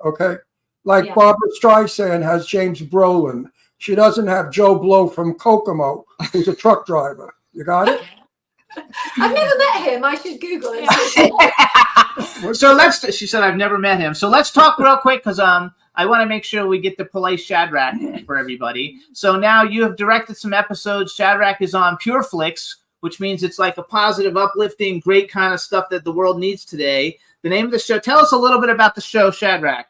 Okay? Like Barbara Streisand has James Brolin. She doesn't have Joe Blow from Kokomo, who's a truck driver. You got it? I've never met him. I should Google it. So she said, I've never met him. So let's talk real quick because I want to make sure we get the Police Shadrach for everybody. So now you have directed some episodes. Shadrach is on Pure Flix, which means it's like a positive, uplifting, great kind of stuff that the world needs today. The name of the show, tell us a little bit about the show, Shadrach.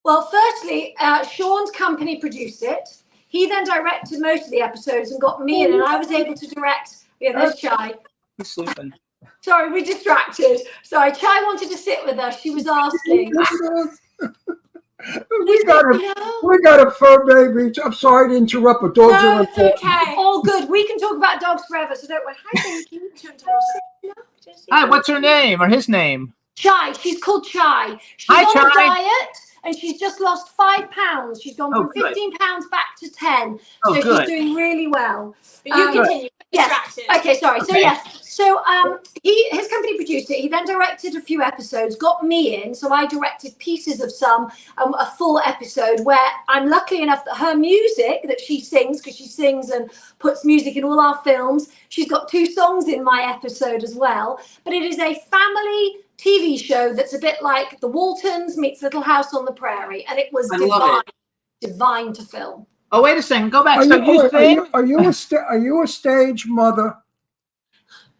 Well, firstly, Sean's company produced it. He then directed most of the episodes and got me in, and I was able to direct. Yeah, there's Chai. He's sleeping. Sorry, we're distracted. Sorry, Chai wanted to sit with us. She was asking. We got a fur baby. I'm sorry to interrupt, but dogs are important. Okay, all good. We can talk about dogs forever, so don't worry. Hi, thank you. Hi, what's her name or his name? Chai. She's called Chai. She's on a diet, and she's just lost 5 pounds. She's gone from 15 pounds back to 10. So she's doing really well. But you continue. Yes. Okay, sorry. So yes. So his company produced it. He then directed a few episodes, got me in. So I directed pieces of some, a full episode where I'm lucky enough that her music that she sings, because she sings and puts music in all our films. She's got 2 songs in my episode as well. But it is a family TV show that's a bit like The Waltons meets Little House on the Prairie, and it was divine to film. Oh, wait a second. Go back. Are you a stage mother?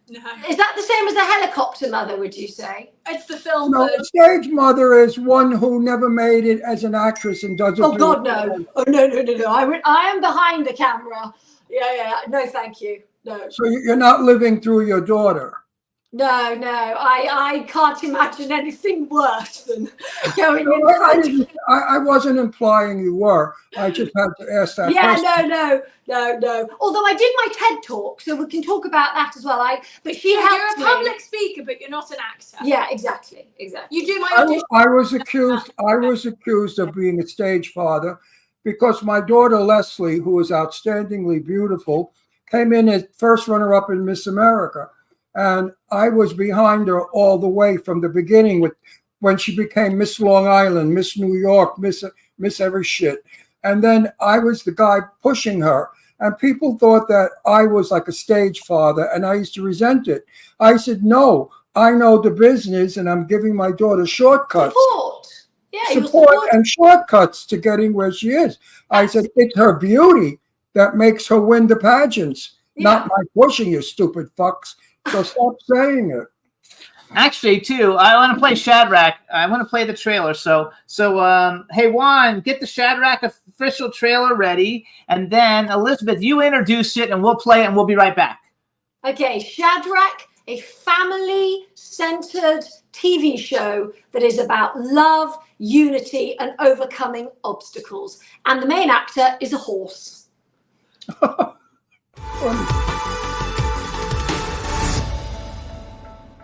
No. Is that the same as a helicopter mother, would you say? It's the film. No, a stage mother is one who never made it as an actress and doesn't. Oh, God, no. Oh, no. I am behind the camera. Yeah. No, thank you. No. So you're not living through your daughter? No, no, I can't imagine anything worse than going No, in. I wasn't implying you were. I just had to ask that Yeah, question. no. Although I did my TED talk, so we can talk about that as well. But she You're helped a me. public speaker, but you're not an actor. Yeah, exactly. You do my I, audition. I was accused of being a stage father because my daughter Leslie, who is outstandingly beautiful, came in as first runner-up in Miss America, and I was behind her all the way from the beginning with when she became Miss Long Island, Miss New York, Miss every shit, and then I was the guy pushing her. And people thought that I was like a stage father, and I used to resent it. I said, no, I know the business, and I'm giving my daughter shortcuts. Support. Yeah, you're Support supporting. and shortcuts to getting where she is. I said, it's her beauty that makes her win the pageants, not my pushing, you stupid fucks. So stop saying it. Actually, too, I want to play Shadrach. I want to play the trailer. So, hey, Juan, get the Shadrach official trailer ready, and then Elizabeth, you introduce it, and we'll play it, and we'll be right back. Okay, Shadrach, a family-centered TV show that is about love, unity, and overcoming obstacles. And the main actor is a horse.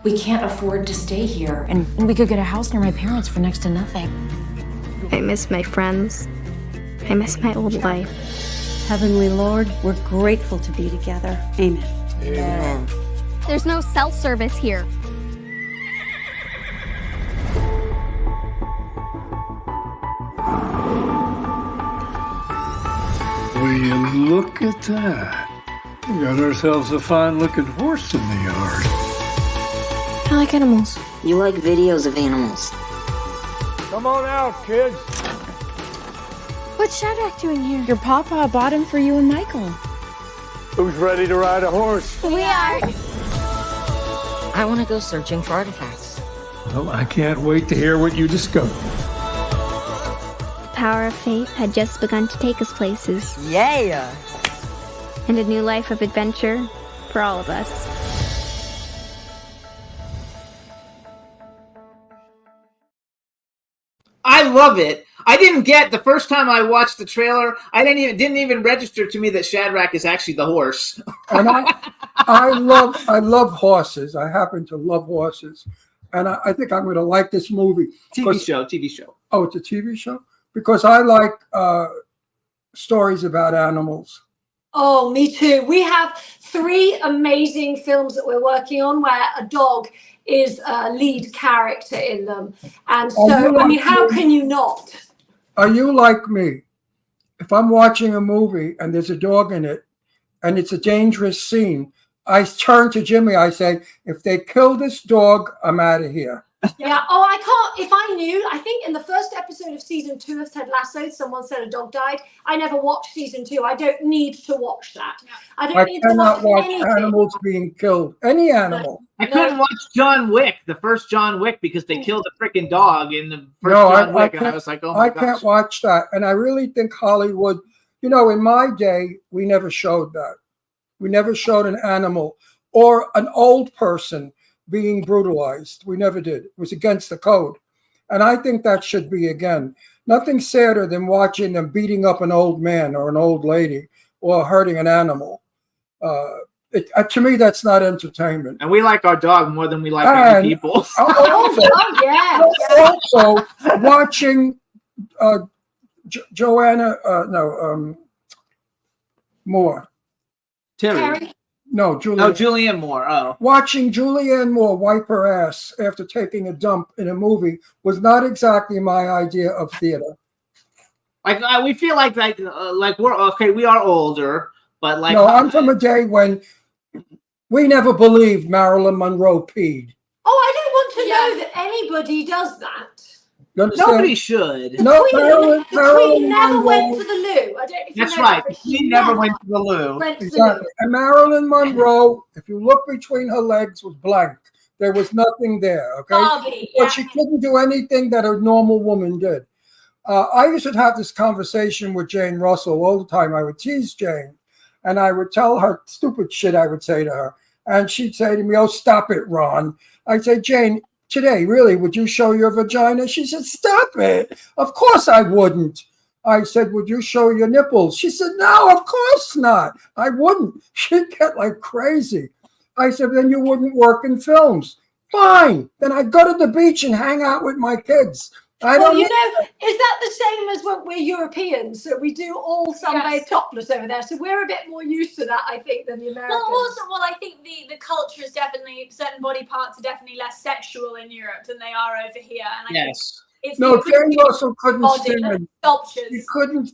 We can't afford to stay here, and we could get a house near my parents for next to nothing. I miss my friends. I miss my old life. Heavenly Lord, we're grateful to be together. Amen. Amen. There's no cell service here. Will you look at that? We got ourselves a fine-looking horse in the yard. I like animals. You like videos of animals. Come on out, kids. What's Shadrach doing here? Your papa bought him for you and Michael. Who's ready to ride a horse? We are. I want to go searching for artifacts. Well, I can't wait to hear what you discover. The power of faith had just begun to take us places. Yeah. And a new life of adventure for all of us. I love it. I didn't get the first time I watched the trailer. I didn't even register to me that Shadrach is actually the horse. And I love horses. I happen to love horses, and I think I'm going to like this movie. TV show. Oh, it's a TV show because I like stories about animals. Oh, me too. We have 3 amazing films that we're working on where a dog is a lead character in them. And so, I mean, how can you not? Are you like me? If I'm watching a movie and there's a dog in it and it's a dangerous scene, I turn to Jimmy. I say, if they kill this dog, I'm out of here. Yeah. Oh, I can't. If I knew, I think in the first episode of season 2 of Ted Lasso, someone said a dog died. I never watched season 2. I don't need to watch that. I don't need to cannot watch anything. animals being killed. Any animal. I couldn't watch John Wick, the first John Wick, because they killed a freaking dog in the first John Wick, and I was like, oh my gosh. I can't watch that. And I really think Hollywood, in my day, we never showed that. We never showed an animal or an old person being brutalized. We never did. It was against the code. And I think that should be again. Nothing sadder than watching them beating up an old man or an old lady or hurting an animal. To me, that's not entertainment. And we like our dog more than we like other people. Also, watching Moore. Terry. No, Julianne. Oh, Julianne Moore. Oh. Watching Julianne Moore wipe her ass after taking a dump in a movie was not exactly my idea of theater. Like we feel like we're okay. We are older, but like no, I'm from a day when we never believed Marilyn Monroe peed. Oh, I don't want to know that anybody does that. You understand? Nobody should. No, the Queen never went to the loo. I don't know if That's you know right. that, She never went to the loo. Exactly. And Marilyn Monroe, if you look between her legs, was blank. There was nothing there. Okay, Barbie, but she couldn't do anything that a normal woman did. I used to have this conversation with Jane Russell all the time. I would tease Jane, and I would tell her stupid shit. I would say to her, And she'd say to me, "Oh, stop it, Ron." I'd say, "Jane, today, really, would you show your vagina?" She said, "Stop it. Of course I wouldn't." I said, "Would you show your nipples?" She said, "No, of course not. I wouldn't." She'd get like crazy. I said, "Then you wouldn't work in films." "Fine. Then I'd go to the beach and hang out with my kids." Well, you know, is that the same as when we're Europeans? So we do all sunbathe topless over there. So we're a bit more used to that, I think, than the Americans. Well, I think the culture is definitely, certain body parts are definitely less sexual in Europe than they are over here. And I think it's No, Jane Russell couldn't body stand. sculptures.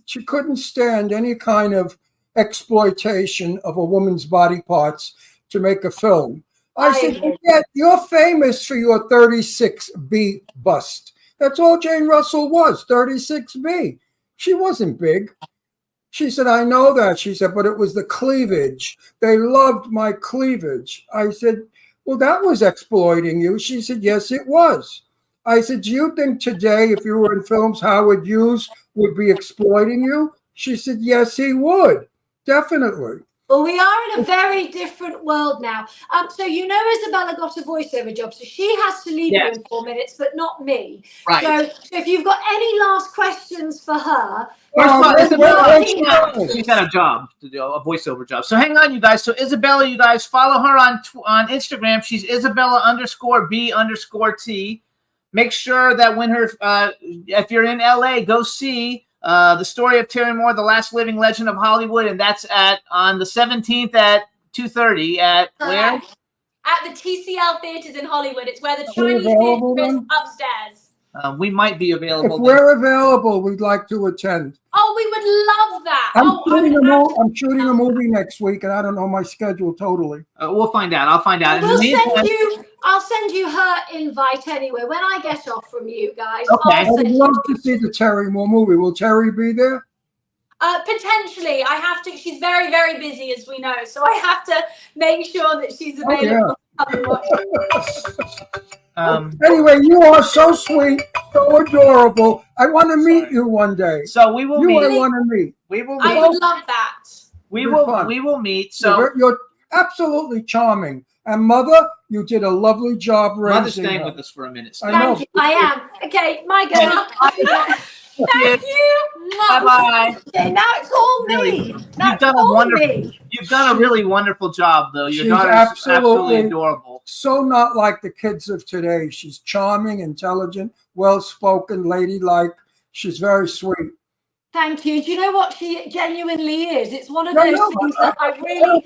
She couldn't stand any kind of exploitation of a woman's body parts to make a film. I said, "Yeah, you're famous for your 36B bust. That's all Jane Russell was, 36B. She wasn't big." She said, "I know that." She said, "But it was the cleavage. They loved my cleavage." I said, "Well, that was exploiting you." She said, "Yes, it was." I said, "Do you think today, if you were in films, Howard Hughes would be exploiting you?" She said, "Yes, he would. Definitely." Well, we are in a very different world now. So you know Isabella got a voiceover job, so she has to leave you in 4 minutes, but not me. Right. So if you've got any last questions for her, she's got a job to do, a voiceover job. So hang on, you guys. So Isabella, you guys follow her on Instagram. She's Isabella_B_T. Make sure that when her, if you're in LA, go see The Story of Terry Moore, The Last Living Legend of Hollywood, and that's on the 17th at 2:30 at where? At the TCL Theatres in Hollywood. It's where the Chinese theatre is upstairs. We might be available. If we're available, we'd like to attend. Oh, we would love that. I'm shooting a movie next week, and I don't know my schedule totally. We'll find out. I'll find out. I'll send you her invite anyway when I get off from you guys. Okay. I would love to see the Terry Moore movie. Will Terry be there? Potentially. I have to. She's very, very busy, as we know. So I have to make sure that she's available. Anyway, you are so sweet, so adorable. I want to meet you one day. So we will meet. I want to meet. We will. I would love that. We will meet. So you're absolutely charming. And Mother, you did a lovely job raising Mother's staying with us for a minute. Thank you. I am. Okay, my girl. Thank you. Bye-bye. Okay, now it's all me. You've done a really wonderful job, though. Your She's daughter's absolutely adorable. So not like the kids of today. She's charming, intelligent, well-spoken, ladylike. She's very sweet. Thank you. Do you know what she genuinely is? It's one of those things that I really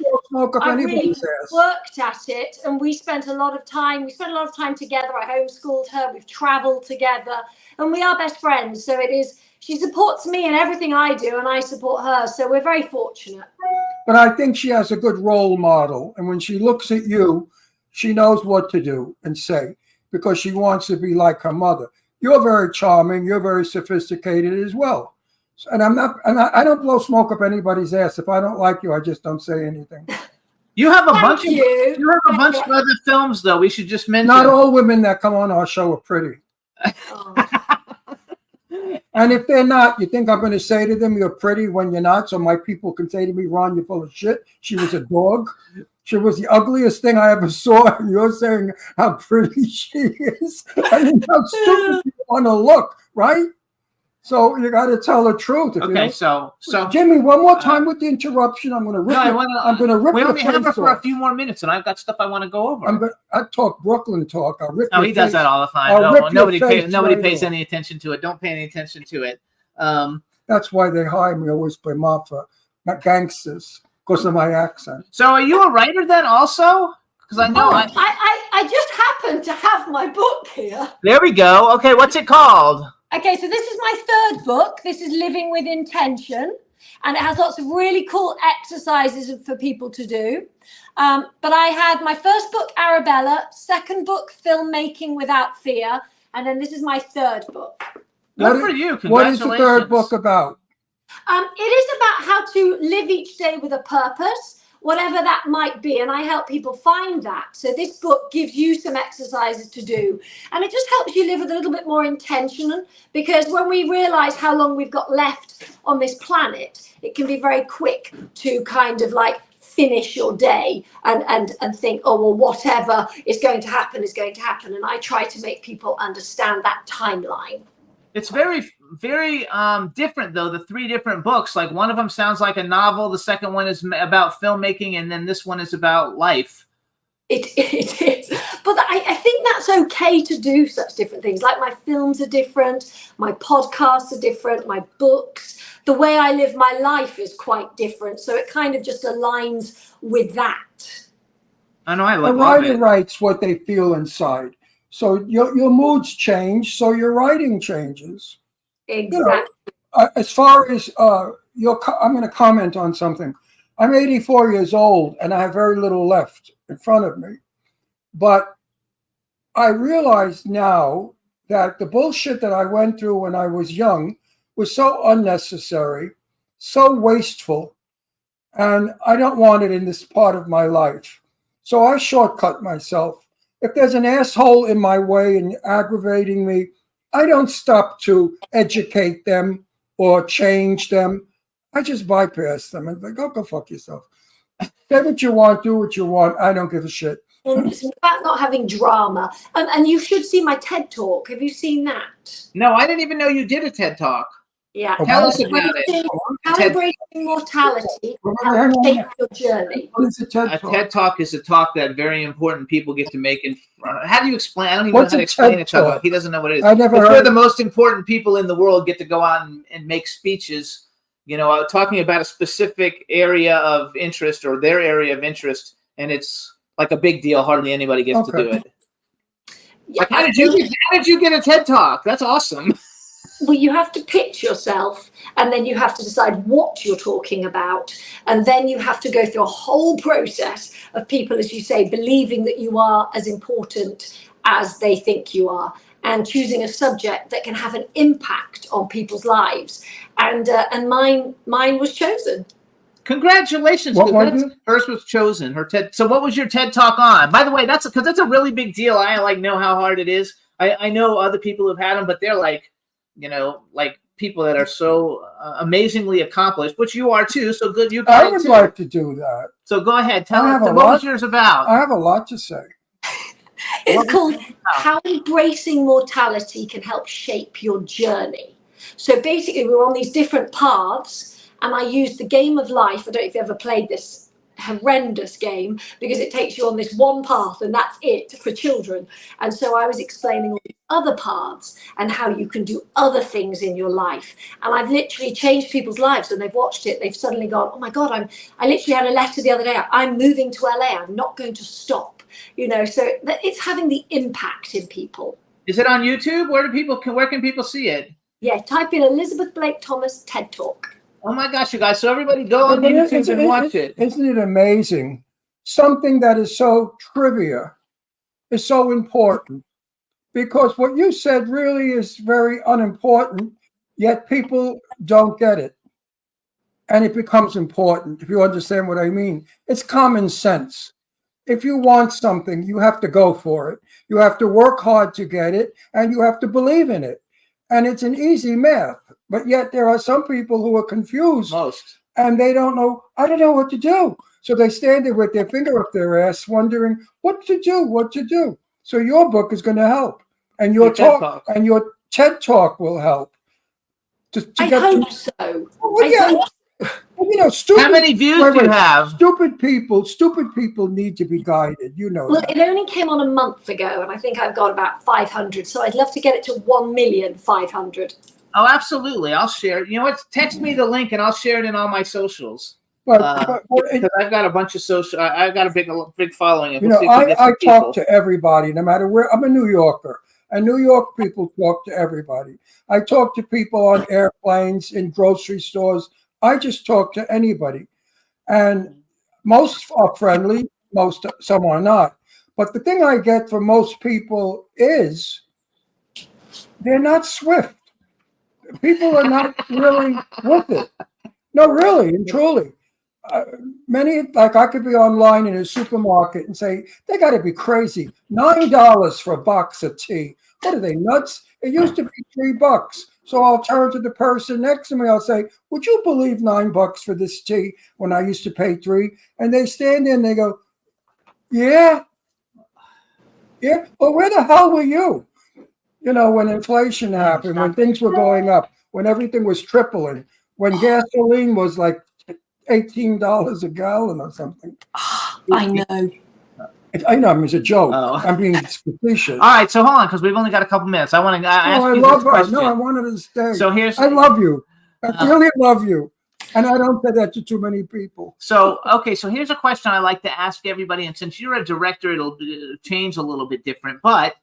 worked at it, and we spent a lot of time. We spent a lot of time together. I homeschooled her. We've traveled together, and we are best friends. So it is. She supports me in everything I do, and I support her. So we're very fortunate. But I think she has a good role model, and when she looks at you, she knows what to do and say because she wants to be like her mother. You're very charming. You're very sophisticated as well. And I don't blow smoke up anybody's ass. If I don't like you, I just don't say anything. You have a bunch of other films, though. We should just mention. Not all women that come on our show are pretty. And if they're not, you think I'm going to say to them, "You're pretty," when you're not, so my people can say to me, "Ron, you're full of shit. She was a dog. She was the ugliest thing I ever saw," and you're saying how pretty she is. I mean, how stupid you want to look, right? So you got to tell the truth. Okay, so Jimmy, one more time with the interruption. I'm going to rip. I'm going to rip. We only have her for a few more minutes, and I've got stuff I want to go over. I talk Brooklyn talk. I'll rip. No, he does that all the time. Nobody pays any attention to it. Don't pay any attention to it. That's why they hire me. Always play mafia, not gangsters, because of my accent. So, are you a writer then, also? Because I know I just happen to have my book here. There we go. Okay, what's it called? Okay, so this is my third book. This is Living with Intention, and it has lots of really cool exercises for people to do. But I had my first book, Arabella, second book, Filmmaking Without Fear, and then this is my third book. Good for you. Congratulations. What is the third book about? It is about how to live each day with a purpose, whatever that might be, and I help people find that. So this book gives you some exercises to do, and it just helps you live with a little bit more intention, because when we realize how long we've got left on this planet, it can be very quick to kind of like finish your day and think, oh, well, whatever is going to happen is going to happen. And I try to make people understand that timeline. It's very, very different, though, the 3 different books. Like, one of them sounds like a novel. The second one is about filmmaking. And then this one is about life. It is. But I think that's okay to do such different things. Like, my films are different. My podcasts are different. My books. The way I live my life is quite different. So it kind of just aligns with that. I know. I The love writer it. writes what they feel inside. So your moods change, so your writing changes. Exactly. As far as I'm going to comment on something. I'm 84 years old, and I have very little left in front of me. But I realize now that the bullshit that I went through when I was young was so unnecessary, so wasteful, and I don't want it in this part of my life. So I shortcut myself. If there's an asshole in my way and aggravating me, I don't stop to educate them or change them. I just bypass them and like, go fuck yourself. Say what you want, do what you want. I don't give a shit. And it's about not having drama. And you should see my TED Talk. Have you seen that? No, I didn't even know you did a TED Talk. Yeah. Tell us about it. Celebrating mortality helps shape your journey. What is a TED A Talk? TED Talk is a talk that very important people get to make. How do you explain? I don't even What's know how to a explain TED it, Chuck. Talk? He doesn't know what it is. I never It's heard where it. the most important people in the world get to go out and make speeches, talking about a specific area of interest or their area of interest, and it's like a big deal. Hardly anybody gets to do it. Like, how did you get a TED Talk? That's awesome. Well, you have to pitch yourself, and then you have to decide what you're talking about. And then you have to go through a whole process of people, as you say, believing that you are as important as they think you are, and choosing a subject that can have an impact on people's lives. And mine was chosen. Congratulations! What was it? Hers was chosen. Her TED. So, what was your TED Talk on? By the way, that's a really big deal. I know how hard it is. I know other people who've had them, but they're like people that are so amazingly accomplished, which you are too. So good, you got I it would too. like to do that. So go ahead. Tell I have us a what lot- was yours about. I have a lot to say. It's called How Embracing Mortality Can Help Shape Your Journey. So basically, we're on these different paths, and I used the game of life. I don't know if you ever played this horrendous game, because it takes you on this one path and that's it for children. And so I was explaining all the other paths and how you can do other things in your life. And I've literally changed people's lives. When they've watched it, they've suddenly gone, oh my God, I literally had a letter the other day. I'm moving to LA. I'm not going to stop. So it's having the impact in people. Is it on YouTube? Where can people see it? Yeah, type in Elizabeth Blake Thomas TED Talk. Oh my gosh, you guys. So everybody go on But YouTube and watch it. Isn't it amazing? Something that is so trivia is so important, because what you said really is very unimportant, yet people don't get it. And it becomes important, if you understand what I mean. It's common sense. If you want something, you have to go for it. You have to work hard to get it, and you have to believe in it. And it's an easy math. But yet there are some people who are confused. Most. And they don't know, I don't know what to do. So they stand there with their finger up their ass wondering what to do. So your book is going to help. And your TED talk and your TED Talk will help. I hope so. Well, yeah. Stupid. How many views do you have? Stupid people need to be guided. Well, that. it only came on a month ago, and I think I've got about 500. So I'd love to get it to 1,500,000. Oh, absolutely. I'll share it. You know what? Text me the link and I'll share it in all my socials. But because I've got a bunch of social. I've got a big following. I talk to everybody, no matter where. I'm a New Yorker, and New York people talk to everybody. I talk to people on airplanes, in grocery stores. I just talk to anybody, and most are friendly. Some are not. But the thing I get from most people is they're not swift. People are not really with it. No, really and truly. Many, like I could be online in a supermarket and say, they got to be crazy. $9 for a box of tea. What are they, nuts? It used to be $3. So I'll turn to the person next to me. I'll say, would you believe $9 for this tea when I used to pay $3? And they stand there and they go, yeah. Yeah. Well, where the hell were you? You know, when inflation happened, when things were going up, when everything was tripling, when gasoline was like $18 a gallon or something. I know. I know, it's a joke. I'm being facetious. All right, so hold on, because we've only got a couple minutes. I want to ask I you love this her. question. No, I wanted to stay. So here's. I love you. I really love you. And I don't say that to too many people. So, okay, so here's a question I like to ask everybody. And since you're a director, it'll change a little bit different. But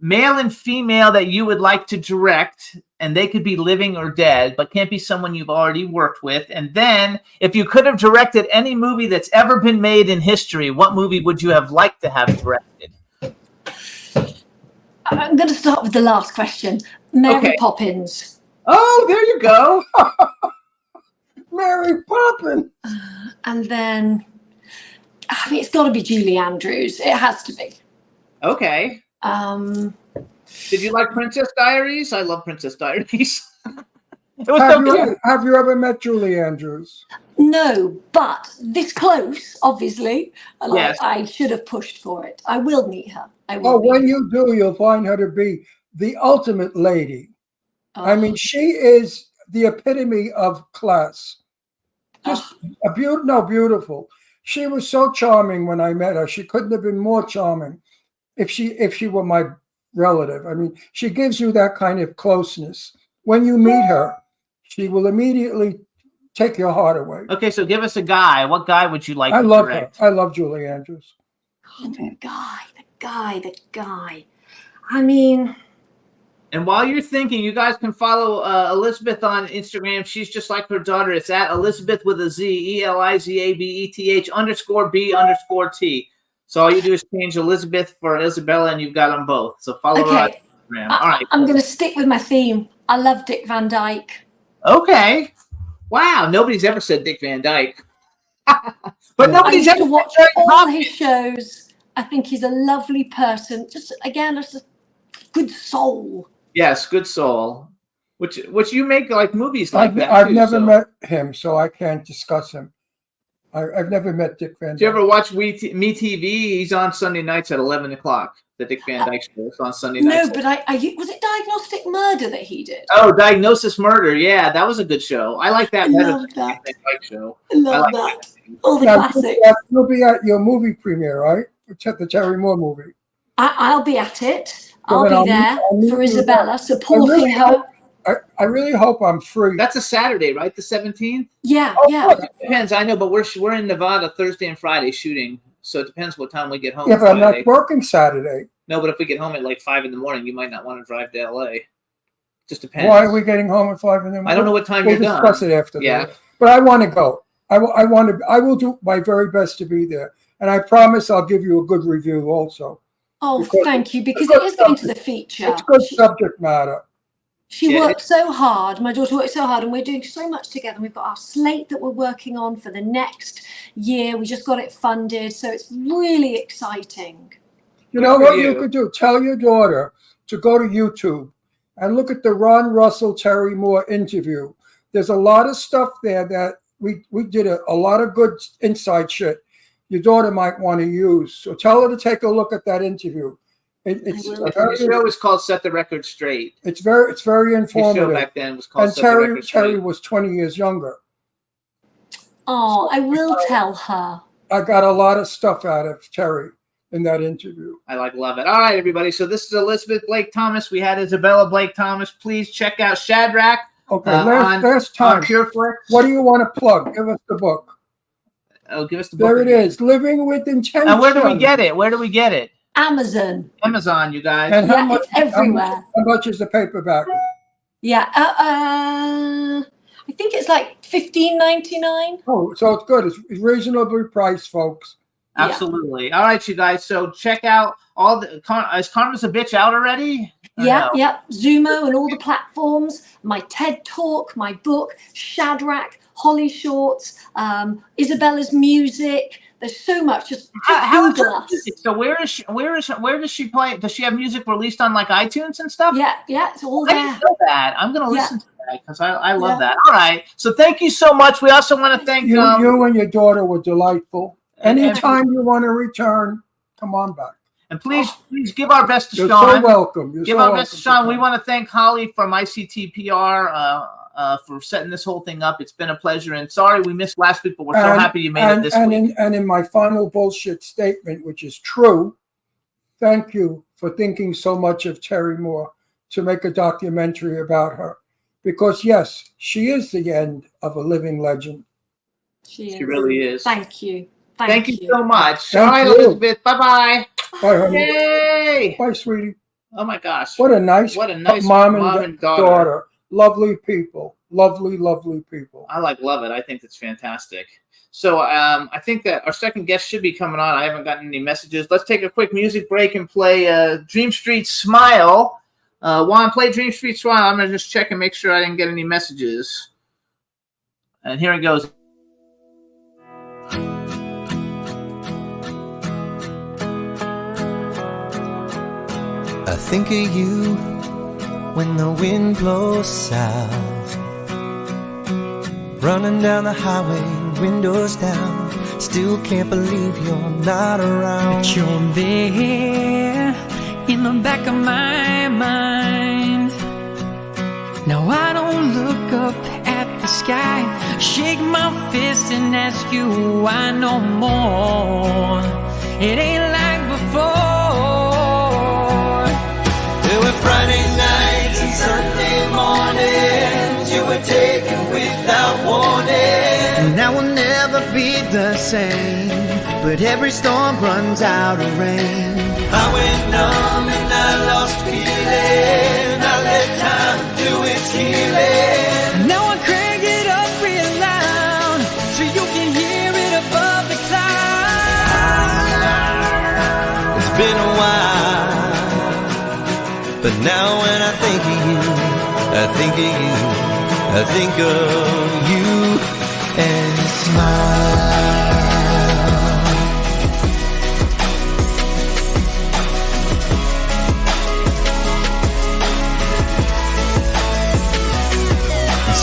male and female that you would like to direct, and they could be living or dead, but can't be someone you've already worked with. And then if you could have directed any movie that's ever been made in history, what movie would you have liked to have directed? I'm going to start with the last question. Mary Poppins. Oh, there you go. Mary Poppins. And then, I mean, it's got to be Julie Andrews. It has to be. Okay. Did you like Princess Diaries? I love Princess Diaries. It was so cute. Have you ever met Julie Andrews? No, but this close, obviously. And Yes. I should have pushed for it. I will meet her. I will. Oh, when you do, you'll find her to be the ultimate lady. I mean, she is the epitome of class. Just beautiful. She was so charming when I met her. She couldn't have been more charming if she were my relative. I mean, she gives you that kind of closeness. When you meet her, she will immediately take your heart away. Okay, so give us a guy. What guy would you like I to love direct? her. I love Julie Andrews. Oh, the guy. I mean, And while you're thinking, you guys can follow Elizabeth on Instagram. She's just like her daughter. It's at Elizabeth with a Z, ELIZABETH _B_T. So all you do is change Elizabeth for Isabella, and you've got them both. So follow her on Instagram. All right. I'm going to stick with my theme. I love Dick Van Dyke. Okay. Wow. Nobody's ever said Dick Van Dyke. But nobody's I ever used to watch all his shows. I think he's a lovely person. Just again, just a good soul. Yes, good soul. Which you make like movies like that. I've too, never so. met him, so I can't discuss him. I've never met Dick Van Dyke. Did you ever watch Me TV? He's on Sunday nights at 11 o'clock. The Dick Van Dyke show. It's on Sunday nights. No, but was it Diagnostic Murder that he did? Oh, Diagnosis Murder. Yeah, that was a good show. I like that better than the that. Dick Van Dyke show. I love like that. All the Now, classics. you'll be at your movie premiere, right? The Terry Moore movie. I'll be at it. Well, I'll then be there I'll meet for you Isabella, there. supporting her. I really hope I'm free. That's a Saturday, right? The 17th? Yeah, yeah. It depends. I know, but we're in Nevada Thursday and Friday shooting. So it depends what time we get home. Yeah, but I'm Friday. not working Saturday. No, but if we get home at like 5 in the morning, you might not want to drive to LA. Just depends. Why are we getting home at 5 in the morning? I don't know what time we'll you're done. discuss it after. Yeah. that. But I want to go. I will do my very best to be there, and I promise I'll give you a good review also. Oh, Because thank you, because it's it is going to the feature. It's good subject matter. She worked so hard. My daughter worked so hard, and we're doing so much together. We've got our slate that we're working on for the next year. We just got it funded, so it's really exciting. You know what you could do? Tell your daughter to go to YouTube and look at the Ron Russell Terry Moore interview. There's a lot of stuff there that we did a lot of good inside shit your daughter might want to use. So tell her to take a look at that interview. The show was called Set the Record Straight. It's very His show informative. back then was called And Set the Record Straight. Terry was 20 years younger. Oh, I will tell her. I got a lot of stuff out of Terry in that interview. I love it. All right, everybody. So this is Elizabeth Blake Thomas. We had Isabella Blake Thomas. Please check out Shadrach. Okay, on last time. PureFlix. What do you want to plug? Give us the book. Oh, give us the book. There it again. is. Living with Intention. And where do we get it? Where do we get it? Amazon. Amazon, you guys. And Yeah, it's everywhere. How much is the paperback? Yeah. I think it's like $15.99. Oh, so it's good. It's reasonably priced, folks. Absolutely. All right, you guys. So check out all the. Is Karma's a Bitch out already? Yeah, yeah. Zumo and all the platforms, my TED Talk, my book, Shadrach, Holly Shorts, Isabella's music. There's so much. Just How is Google her us. music? So where does she play? Does she have music released on like iTunes and stuff? Yeah, yeah. It's all I there. didn't know that. I'm gonna Yeah. listen to that because I love Yeah. that. All right. So thank you so much. We also want to thank You and your daughter were delightful. Anytime you want to return, come on back. and please give our best to You're Sean. so welcome. You're Give so our best to welcome Sean. to We come. want to thank Holly from ICTPR for setting this whole thing up. It's been a pleasure. And sorry we missed last week, but we're so happy you made it this week. In my final bullshit statement, which is true, thank you for thinking so much of Terry Moore to make a documentary about her. Because, yes, she is the end of a living legend. She really is. Thank you. Thank you so much. Thank All right, you. Elizabeth. Bye-bye. Bye, honey. Yay! Bye, sweetie. Oh, my gosh. What a nice mom mom and daughter. Lovely people. Lovely, lovely people. I love it. I think it's fantastic. So I think that our second guest should be coming on. I haven't gotten any messages. Let's take a quick music break and play Dream Street Smile. Juan, play Dream Street Smile. I'm going to just check and make sure I didn't get any messages. And here it goes. I think of you when the wind blows south, running down the highway, windows down. Still can't believe you're not around. But you're there in the back of my mind. Now I don't look up at the sky, shake my fist and ask you why no more. It ain't like before. There were Friday nights and Sunday mornings you were taken without warning. Now we'll never be the same, but every storm runs out of rain. I went numb and I lost feeling. I let time do its healing. Now I crank it up real loud so you can hear it above the clouds. It's been a while, but now when I think of you, I think of you, I think of you and smile.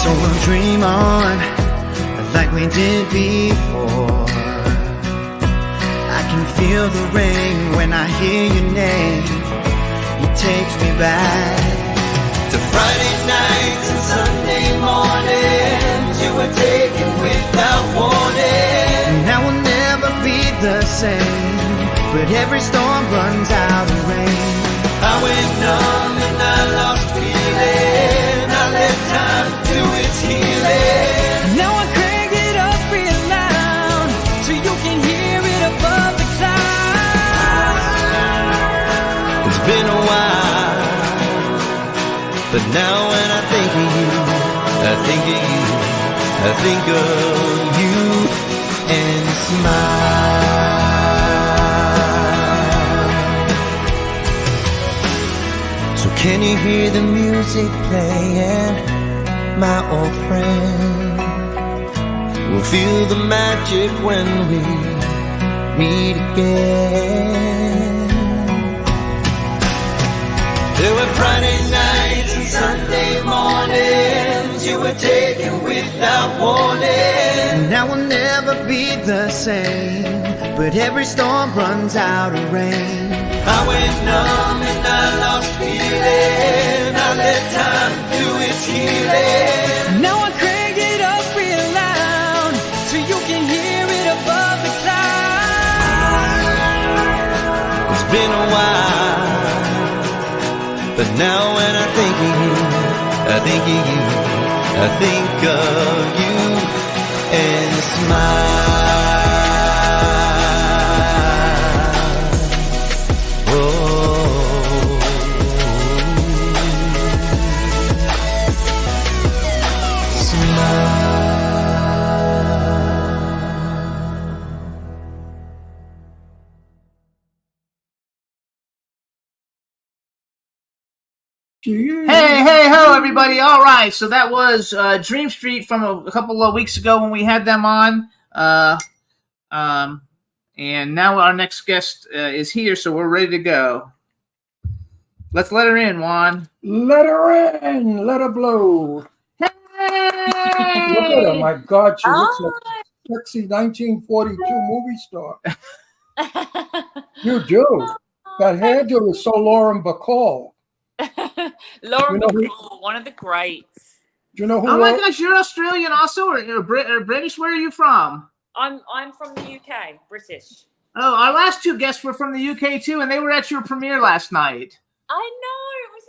So we'll dream on like we did before. I can feel the rain when I hear your name. It takes me back to Friday nights and Sunday mornings. You were taken without warning. Now we'll never be the same, but every storm runs out of rain. I went numb and I lost feeling. I let time do its healing. Now I crank it up real loud so you can hear it above the clouds. It's been a while, but now when I think of you, I think of you, I think of you and smile. So can you hear the music playing, my old friend? We'll feel the magic when we meet again. There were Friday nights and Sunday mornings. You were taken without warning. Now we'll never be the same, but every storm runs out of rain. I went numb and I lost feeling. I let time do its healing. Now I crank it up real loud so you can hear it above the clouds. It's been a while, but now when I think of you, I think of you, I think of you and smile. Hey ho, everybody. All right. So that was Dream Street from a couple of weeks ago when we had them on. And now our next guest is here, so we're ready to go. Let's let her in, Juan. Let her in. Let her blow. Hey! Look at her. My God, she looks like a sexy 1942 movie star. You do. That hairdo is so Lauren Bacall. Lauren You know who- Bacall, one of the greats. Do you know who? Oh my gosh, you're Australian also, or British? Where are you from? I'm from the UK, British. Oh, our last two guests were from the UK too, and they were at your premiere last night. I know, it was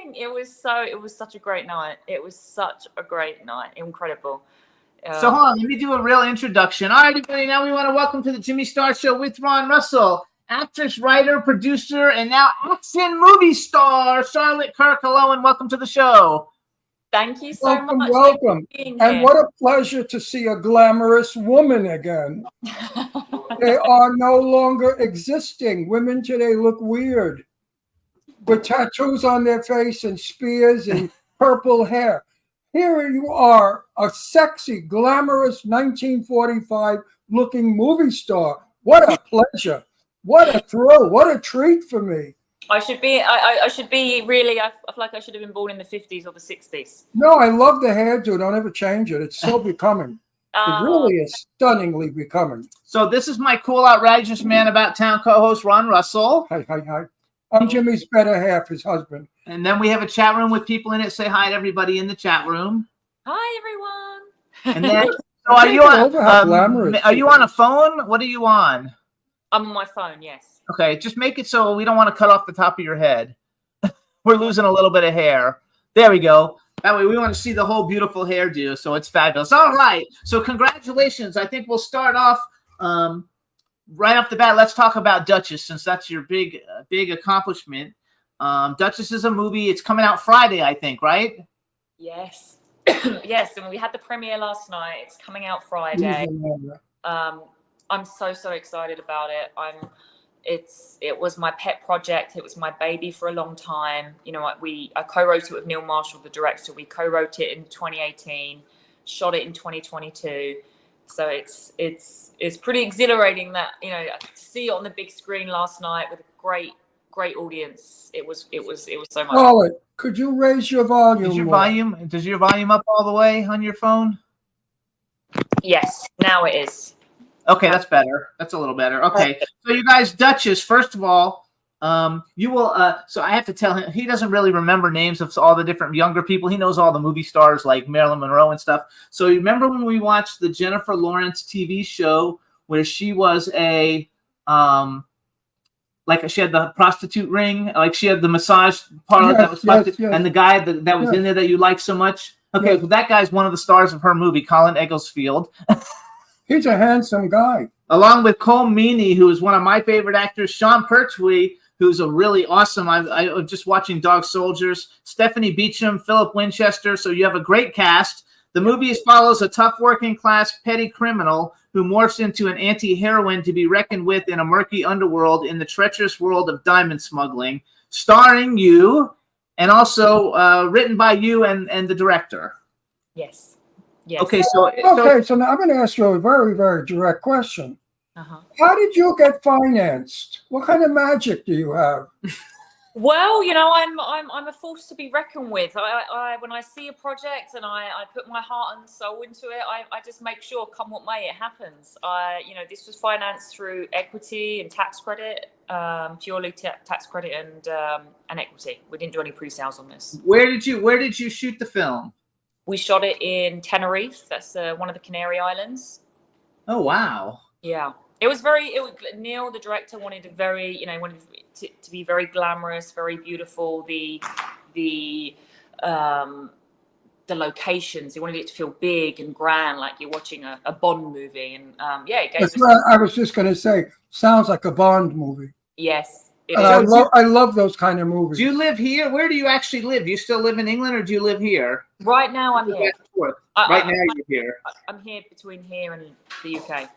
amazing. It was such a great night. It was such a great night. Incredible. So hold on, let me do a real introduction. All right, everybody, now we want to welcome to the Jimmy Star Show with Ron Russell, actress, writer, producer, and now action movie star, Charlotte Kirk. Hello, and welcome to the show. Thank you so much. Welcome. for being And here. what a pleasure to see a glamorous woman again. They are no longer existing. Women today look weird with tattoos on their face and spears and purple hair. Here you are, a sexy, glamorous 1945 looking movie star. What a pleasure. What a thrill. What a treat for me. I should be really, I feel like I should have been born in the 50s or the 60s. No, I love the hairdo. Don't ever change it. It's so becoming. It really is stunningly becoming. So this is my cool, outrageous man about town co-host, Ron Russell. Hi. I'm Jimmy's better half, his husband. And then we have a chat room with people in it. Say hi to everybody in the chat room. Hi, everyone. And then, so are you Are you on a phone? What are you on? I'm on my phone, yes. Okay, just make it so we don't want to cut off the top of your head. We're losing a little bit of hair. There we go. That way we want to see the whole beautiful hairdo, so it's fabulous. All right, so congratulations. I think we'll start off right off the bat. Let's talk about Duchess, since that's your big accomplishment. Duchess is a movie. It's coming out Friday, I think, right? Yes. Yes, and we had the premiere last night. It's coming out Friday. I'm so excited about it. It was my pet project. It was my baby for a long time. You know, I co-wrote it with Neil Marshall, the director. We co-wrote it in 2018, shot it in 2022. So it's pretty exhilarating that, you know, to see it on the big screen last night with a great audience. It was so much. Charlotte, could you raise your volume? Does your volume up all the way on your phone? Yes, now it is. Okay, that's better. That's a little better. Okay, so you guys, Duchess, first of all, you will, so I have to tell him, he doesn't really remember names of all the different younger people. He knows all the movie stars like Marilyn Monroe and stuff. So you remember when we watched the Jennifer Lawrence TV show where she was like she had the prostitute ring, like she had the massage parlor that was and the guy that was in there that you liked so much? Okay, well, that guy's one of the stars of her movie, Colin Egglesfield. He's a handsome guy. Along with Cole Meany, who is one of my favorite actors, Sean Pertwee, who's a really awesome, I was just watching Dog Soldiers, Stephanie Beacham, Philip Winchester, so you have a great cast. The movie follows a tough working class petty criminal who morphs into an anti-heroine to be reckoned with in a murky underworld in the treacherous world of diamond smuggling, starring you, and also written by you and the director. Yes. Yes. Okay, so now I'm going to ask you a very, very direct question. How did you get financed? What kind of magic do you have? Well, you know, I'm a force to be reckoned with. I when I see a project and I put my heart and soul into it, I just make sure, come what may, it happens. You know, this was financed through equity and tax credit, purely tax credit and equity. We didn't do any pre-sales on this. Where did you shoot the film? We shot it in Tenerife. That's one of the Canary Islands. Oh, wow. Yeah. Neil, the director, wanted to be very glamorous, very beautiful. The locations, he wanted it to feel big and grand, like you're watching a Bond movie. And it gave us. I was just going to say, sounds like a Bond movie. Yes. I love those kind of movies. Do you live here? Where do you actually live? Do you still live in England, or do you live here? Right now, I'm here. Right now, you're here. I'm here between here and the UK.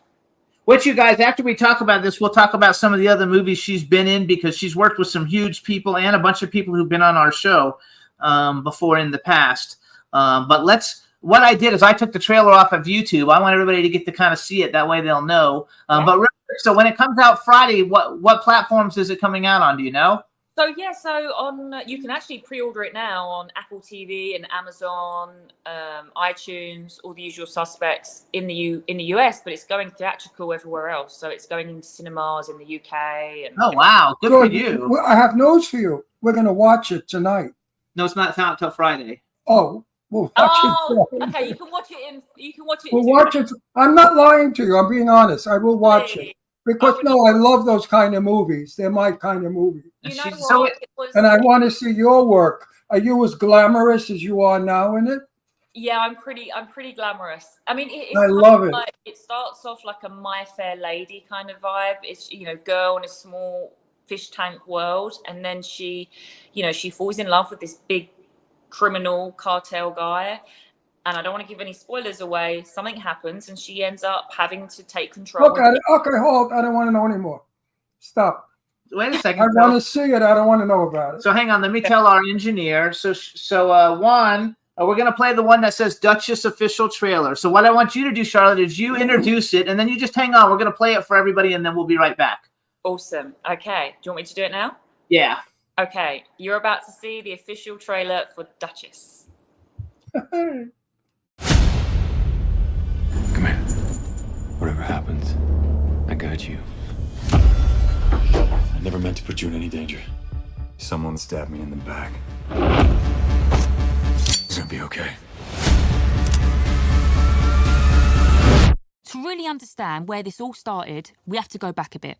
Which, you guys, after we talk about this, we'll talk about some of the other movies she's been in, because she's worked with some huge people and a bunch of people who've been on our show before in the past. But what I did is I took the trailer off of YouTube. I want everybody to get to kind of see it. That way they'll know. But real quick, so when it comes out Friday, what platforms is it coming out on? Do you know? So on you can actually pre-order it now on Apple TV and Amazon, iTunes, all the usual suspects in the US, but it's going theatrical everywhere else. So it's going into cinemas in the UK. And oh wow, good for you! I have news for you. We're going to watch it tonight. No, it's not out until Friday. Oh, we'll watch it. Okay, you can watch it. We'll watch it. I'm not lying to you. I'm being honest. I will watch it. Because I love those kind of movies. They're my kind of movie. You know And I want to see your work. Are you as glamorous as you are now in it? Yeah, I'm pretty glamorous. I mean, I love it. Like, it starts off like a My Fair Lady kind of vibe. It's girl in a small fish tank world, and then she falls in love with this big criminal cartel guy. And I don't want to give any spoilers away. Something happens, and she ends up having to take control. Okay, hold. I don't want to know anymore. Stop. Wait a second. I want to see it. I don't want to know about it. So hang on. Let me tell our engineer. Juan, we're going to play the one that says Duchess official trailer. So what I want you to do, Charlotte, is you introduce it, and then you just hang on. We're going to play it for everybody, and then we'll be right back. Awesome. Okay. Do you want me to do it now? Yeah. Okay. You're about to see the official trailer for Duchess. Come here. Whatever happens, I got you. I never meant to put you in any danger. Someone stabbed me in the back. It's gonna be okay. To really understand where this all started, we have to go back a bit.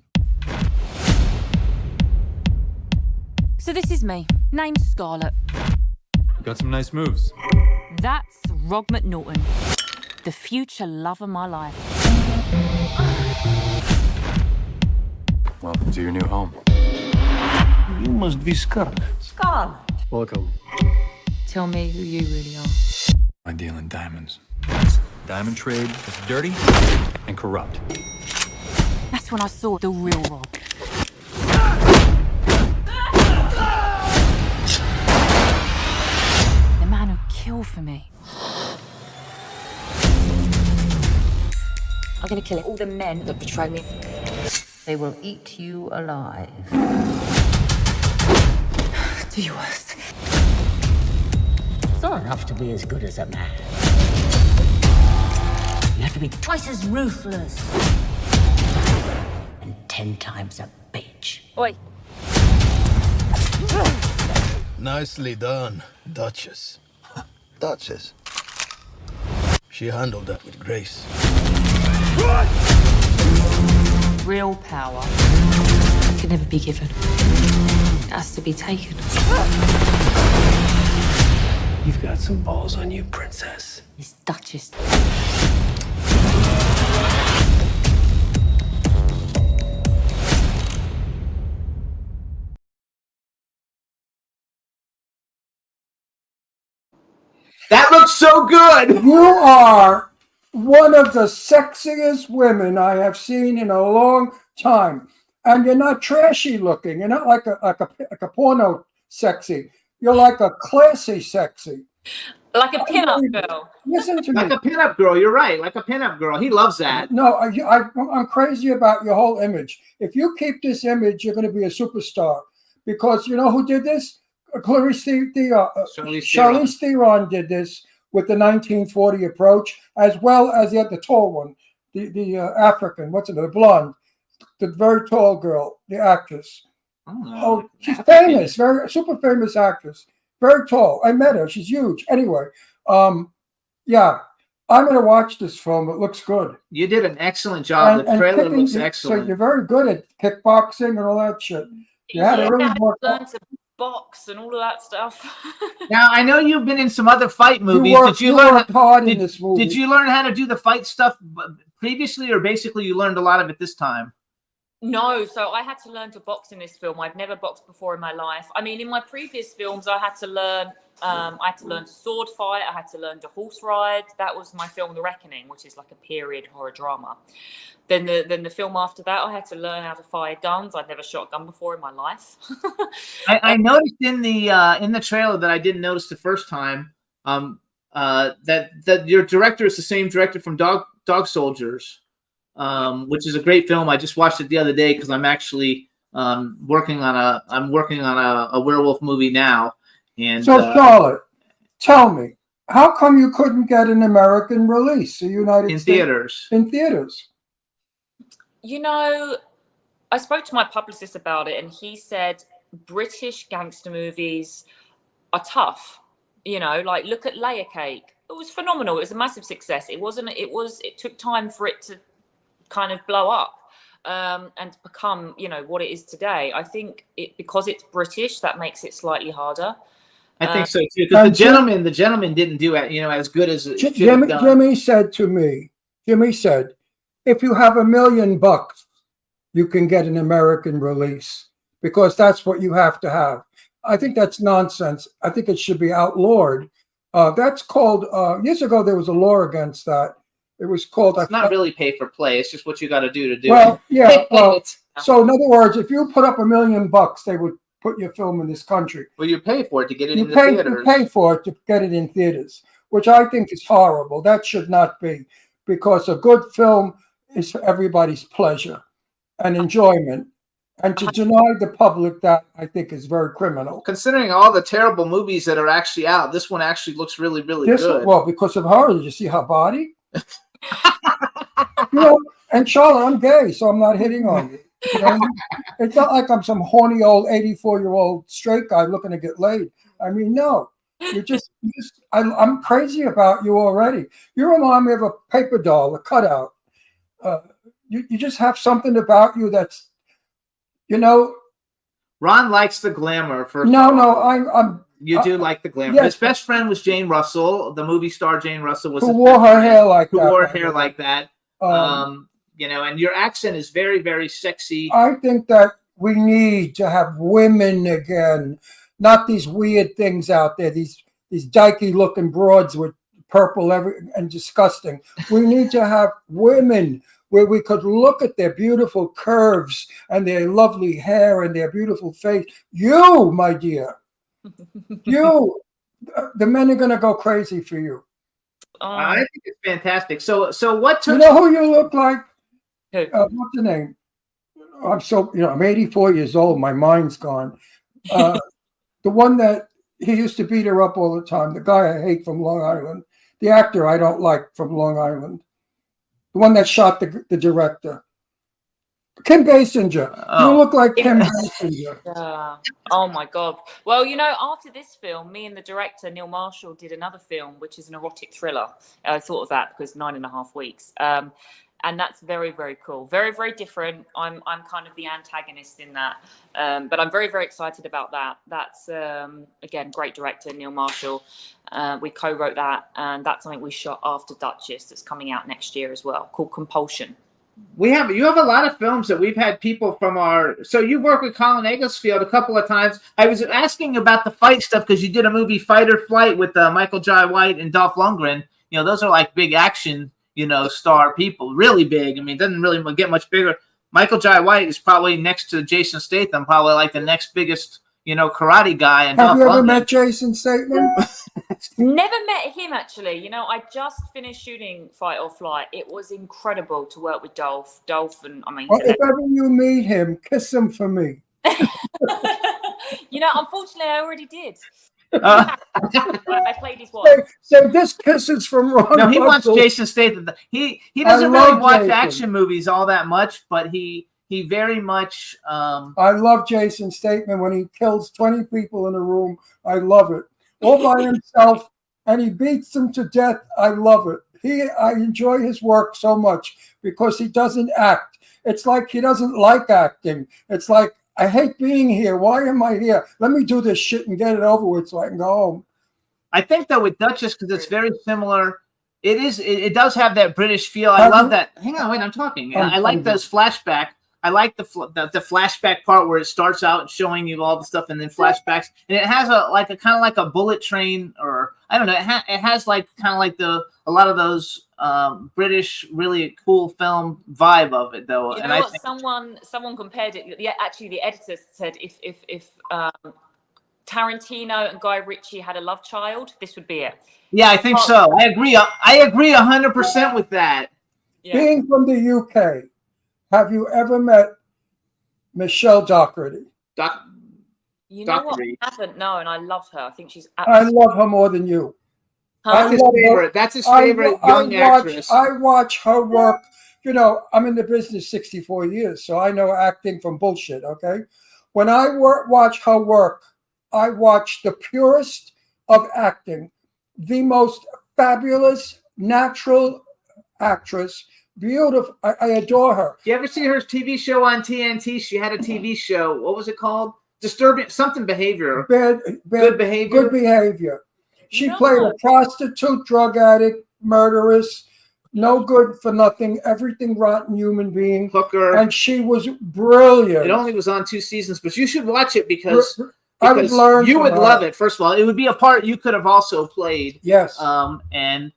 So this is me. Name's Scarlett. Got some nice moves. That's Rog McNaughton, the future love of my life. Welcome to your new home. You must be Scarlett. Scarlett. Welcome. Tell me who you really are. I deal in diamonds. Diamond trade is dirty and corrupt. That's when I saw the real Rog. The man who killed for me. I'm gonna kill all the men that betray me. They will eat you alive. Do your worst. It's not enough to be as good as a man. You have to be twice as ruthless. And 10 times a bitch. Oi. Nicely done, Duchess. Duchess. She handled that with grace. Real power can never be given. It has to be taken. You've got some balls on you, princess. It's Duchess. That looks so good. You are one of the sexiest women I have seen in a long time. And you're not trashy looking. You're not like a porno sexy. You're like a classy sexy. Like a pinup girl. Listen to me. Like a pinup girl. You're right. Like a pinup girl. He loves that. No, I'm crazy about your whole image. If you keep this image, you're going to be a superstar. Because you know who did this? Charlize Theron did this with the 1940 approach, as well as the tall one, the African, the blonde, the very tall girl, the actress. Oh, she's famous, super famous actress, very tall. I met her; she's huge. Anyway, yeah, I'm going to watch this film. It looks good. You did an excellent job. The trailer looks excellent. So you're very good at kickboxing and all that shit. You had to really work. Box and all of that stuff. Now I know you've been in some other fight movies. Did you learn how to do the fight stuff previously, or basically you learned a lot of it this time? No, so I had to learn to box in this film. I'd never boxed before in my life. I mean, in my previous films, I had to learn to sword fight. I had to learn to horse ride. That was my film, The Reckoning, which is like a period horror drama. Then the film after that, I had to learn how to fire guns. I'd never shot a gun before in my life. I noticed in the trailer that I didn't notice the first time that your director is the same director from Dog Soldiers. Which is a great film. I just watched it the other day because I'm actually working on a werewolf movie now. And so, Charlotte, tell me, how come you couldn't get an American release, in theaters? In theaters. You know, I spoke to my publicist about it, and he said British gangster movies are tough. You know, like look at Layer Cake. It was phenomenal. It was a massive success. It took time for it to kind of blow up and become, you know, what it is today. I think because it's British, that makes it slightly harder. I think so too. Because the gentleman didn't do it, you know, as good as it should have done. Jimmy said to me, if you have $1 million, you can get an American release because that's what you have to have. I think that's nonsense. I think it should be outlawed. That's called years ago. There was a law against that. It was called. It's not really pay for play. It's just what you got to do. Well, yeah. Well, so in other words, if you put up $1 million, they would put your film in this country. Well, you pay for it to get it in the theaters. You pay for it to get it in theaters, which I think is horrible. That should not be, because a good film is for everybody's pleasure and enjoyment. And to deny the public that, I think, is very criminal. Considering all the terrible movies that are actually out, this one actually looks really, really good. Well, because of her, did you see her body? You know, and Charlotte, I'm gay, so I'm not hitting on you. You know? It's not like I'm some horny old 84-year-old straight guy looking to get laid. I mean, no. I'm crazy about you already. You remind me of a paper doll, a cutout. You just have something about you that's, you know. Ron likes the glamour. You do like the glamour. Yes. His best friend was Jane Russell, the movie star Jane Russell. Who wore her hair like that. Who wore her hair like that. You know, and your accent is very, very sexy. I think that we need to have women again, not these weird things out there, these dykey looking broads with purple and disgusting. We need to have women where we could look at their beautiful curves and their lovely hair and their beautiful face. You, my dear, the men are going to go crazy for you. I think it's fantastic. So what took? You know who you look like? What's the name? I'm 84 years old. My mind's gone. The one that he used to beat her up all the time. The guy I hate from Long Island. The actor I don't like from Long Island. The one that shot the director. Kim Basinger. You look like Kim Basinger. Oh my God. Well, you know, after this film, me and the director, Neil Marshall, did another film, which is an erotic thriller. I thought of that because 9.5 weeks. And that's very, very cool. Very, very different. I'm kind of the antagonist in that. But I'm very, very excited about that. That's, again, great director, Neil Marshall. We co-wrote that. And that's something we shot after Duchess that's coming out next year as well, called Compulsion. You have a lot of films that we've had people from so you work with Colin Egglesfield a couple of times. I was asking about the fight stuff because you did a movie Fight or Flight with Michael Jai White and Dolph Lundgren. You know, those are like big action, you know, star people, really big. I mean, it doesn't really get much bigger. Michael Jai White is probably next to Jason Statham, probably like the next biggest, you know, karate guy. And have you ever met Jason Statham? Never met him, actually. You know, I just finished shooting Fight or Flight. It was incredible to work with Dolph. And I mean, well, if ever you meet him, kiss him for me. You know, unfortunately, I already did. I played his wife. So this kiss is from Ron. No, he wants Russell. Jason Statham. He doesn't really watch action movies all that much, but he very much. I love Jason Statham when he kills 20 people in a room. I love it. All by himself, and he beats them to death. I love it. I enjoy his work so much because he doesn't act. It's like he doesn't like acting. It's like, I hate being here. Why am I here? Let me do this shit and get it over with so I can go home. I think that with Duchess, because it's very similar, it does have that British feel. I love that. Hang on, wait, I'm talking. I like those flashback like the flashback part where it starts out showing you all the stuff and then flashbacks, and it has a kind of like a bullet train, or I don't know. It has like kind of like a lot of those British really cool film vibe of it though. You know and I what? think, Someone compared it. Actually, the editor said if Tarantino and Guy Ritchie had a love child, this would be it. yeah, I think so. I agree 100% with that. Yeah. Being from the UK, have you ever met Michelle Dockery? You know what? I haven't, no, and I love her. I think she's I love her more than you. That's his favorite. That's his favorite young actress. I watch her work. You know, I'm in the business 64 years, so I know acting from bullshit, okay? When I watch her work, I watch the purest of acting, the most fabulous, natural actress, beautiful. I adore her. You ever see her TV show on TNT? She had a TV show. What was it called? Disturbing something behavior. Good behavior. Good behavior. She played a prostitute, drug addict, murderess, no good for nothing, everything rotten human being. Hooker. And she was brilliant. It only was on 2 seasons, but you should watch it because I would learn. You would love it. First of all, it would be a part you could have also played. Yes. And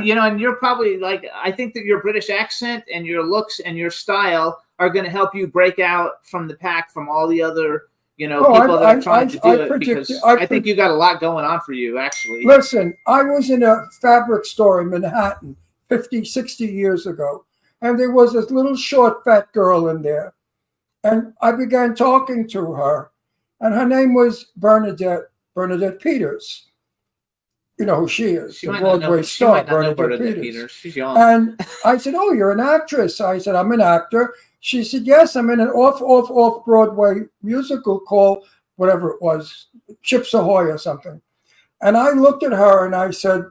you know, and you're probably like, I think that your British accent and your looks and your style are going to help you break out from the pack from all the other, people that are trying to do it. Because I think you got a lot going on for you, actually. Listen, I was in a fabric store in Manhattan 50, 60 years ago, and there was this little short, fat girl in there, and I began talking to her, and her name was Bernadette Peters. You know who she is, the Broadway star, Bernadette Peters. She's young. And I said, "Oh, you're an actress." I said, "I'm an actor." She said, "Yes, I'm in an off Broadway musical called whatever it was, Chips Ahoy or something." And I looked at her and I said,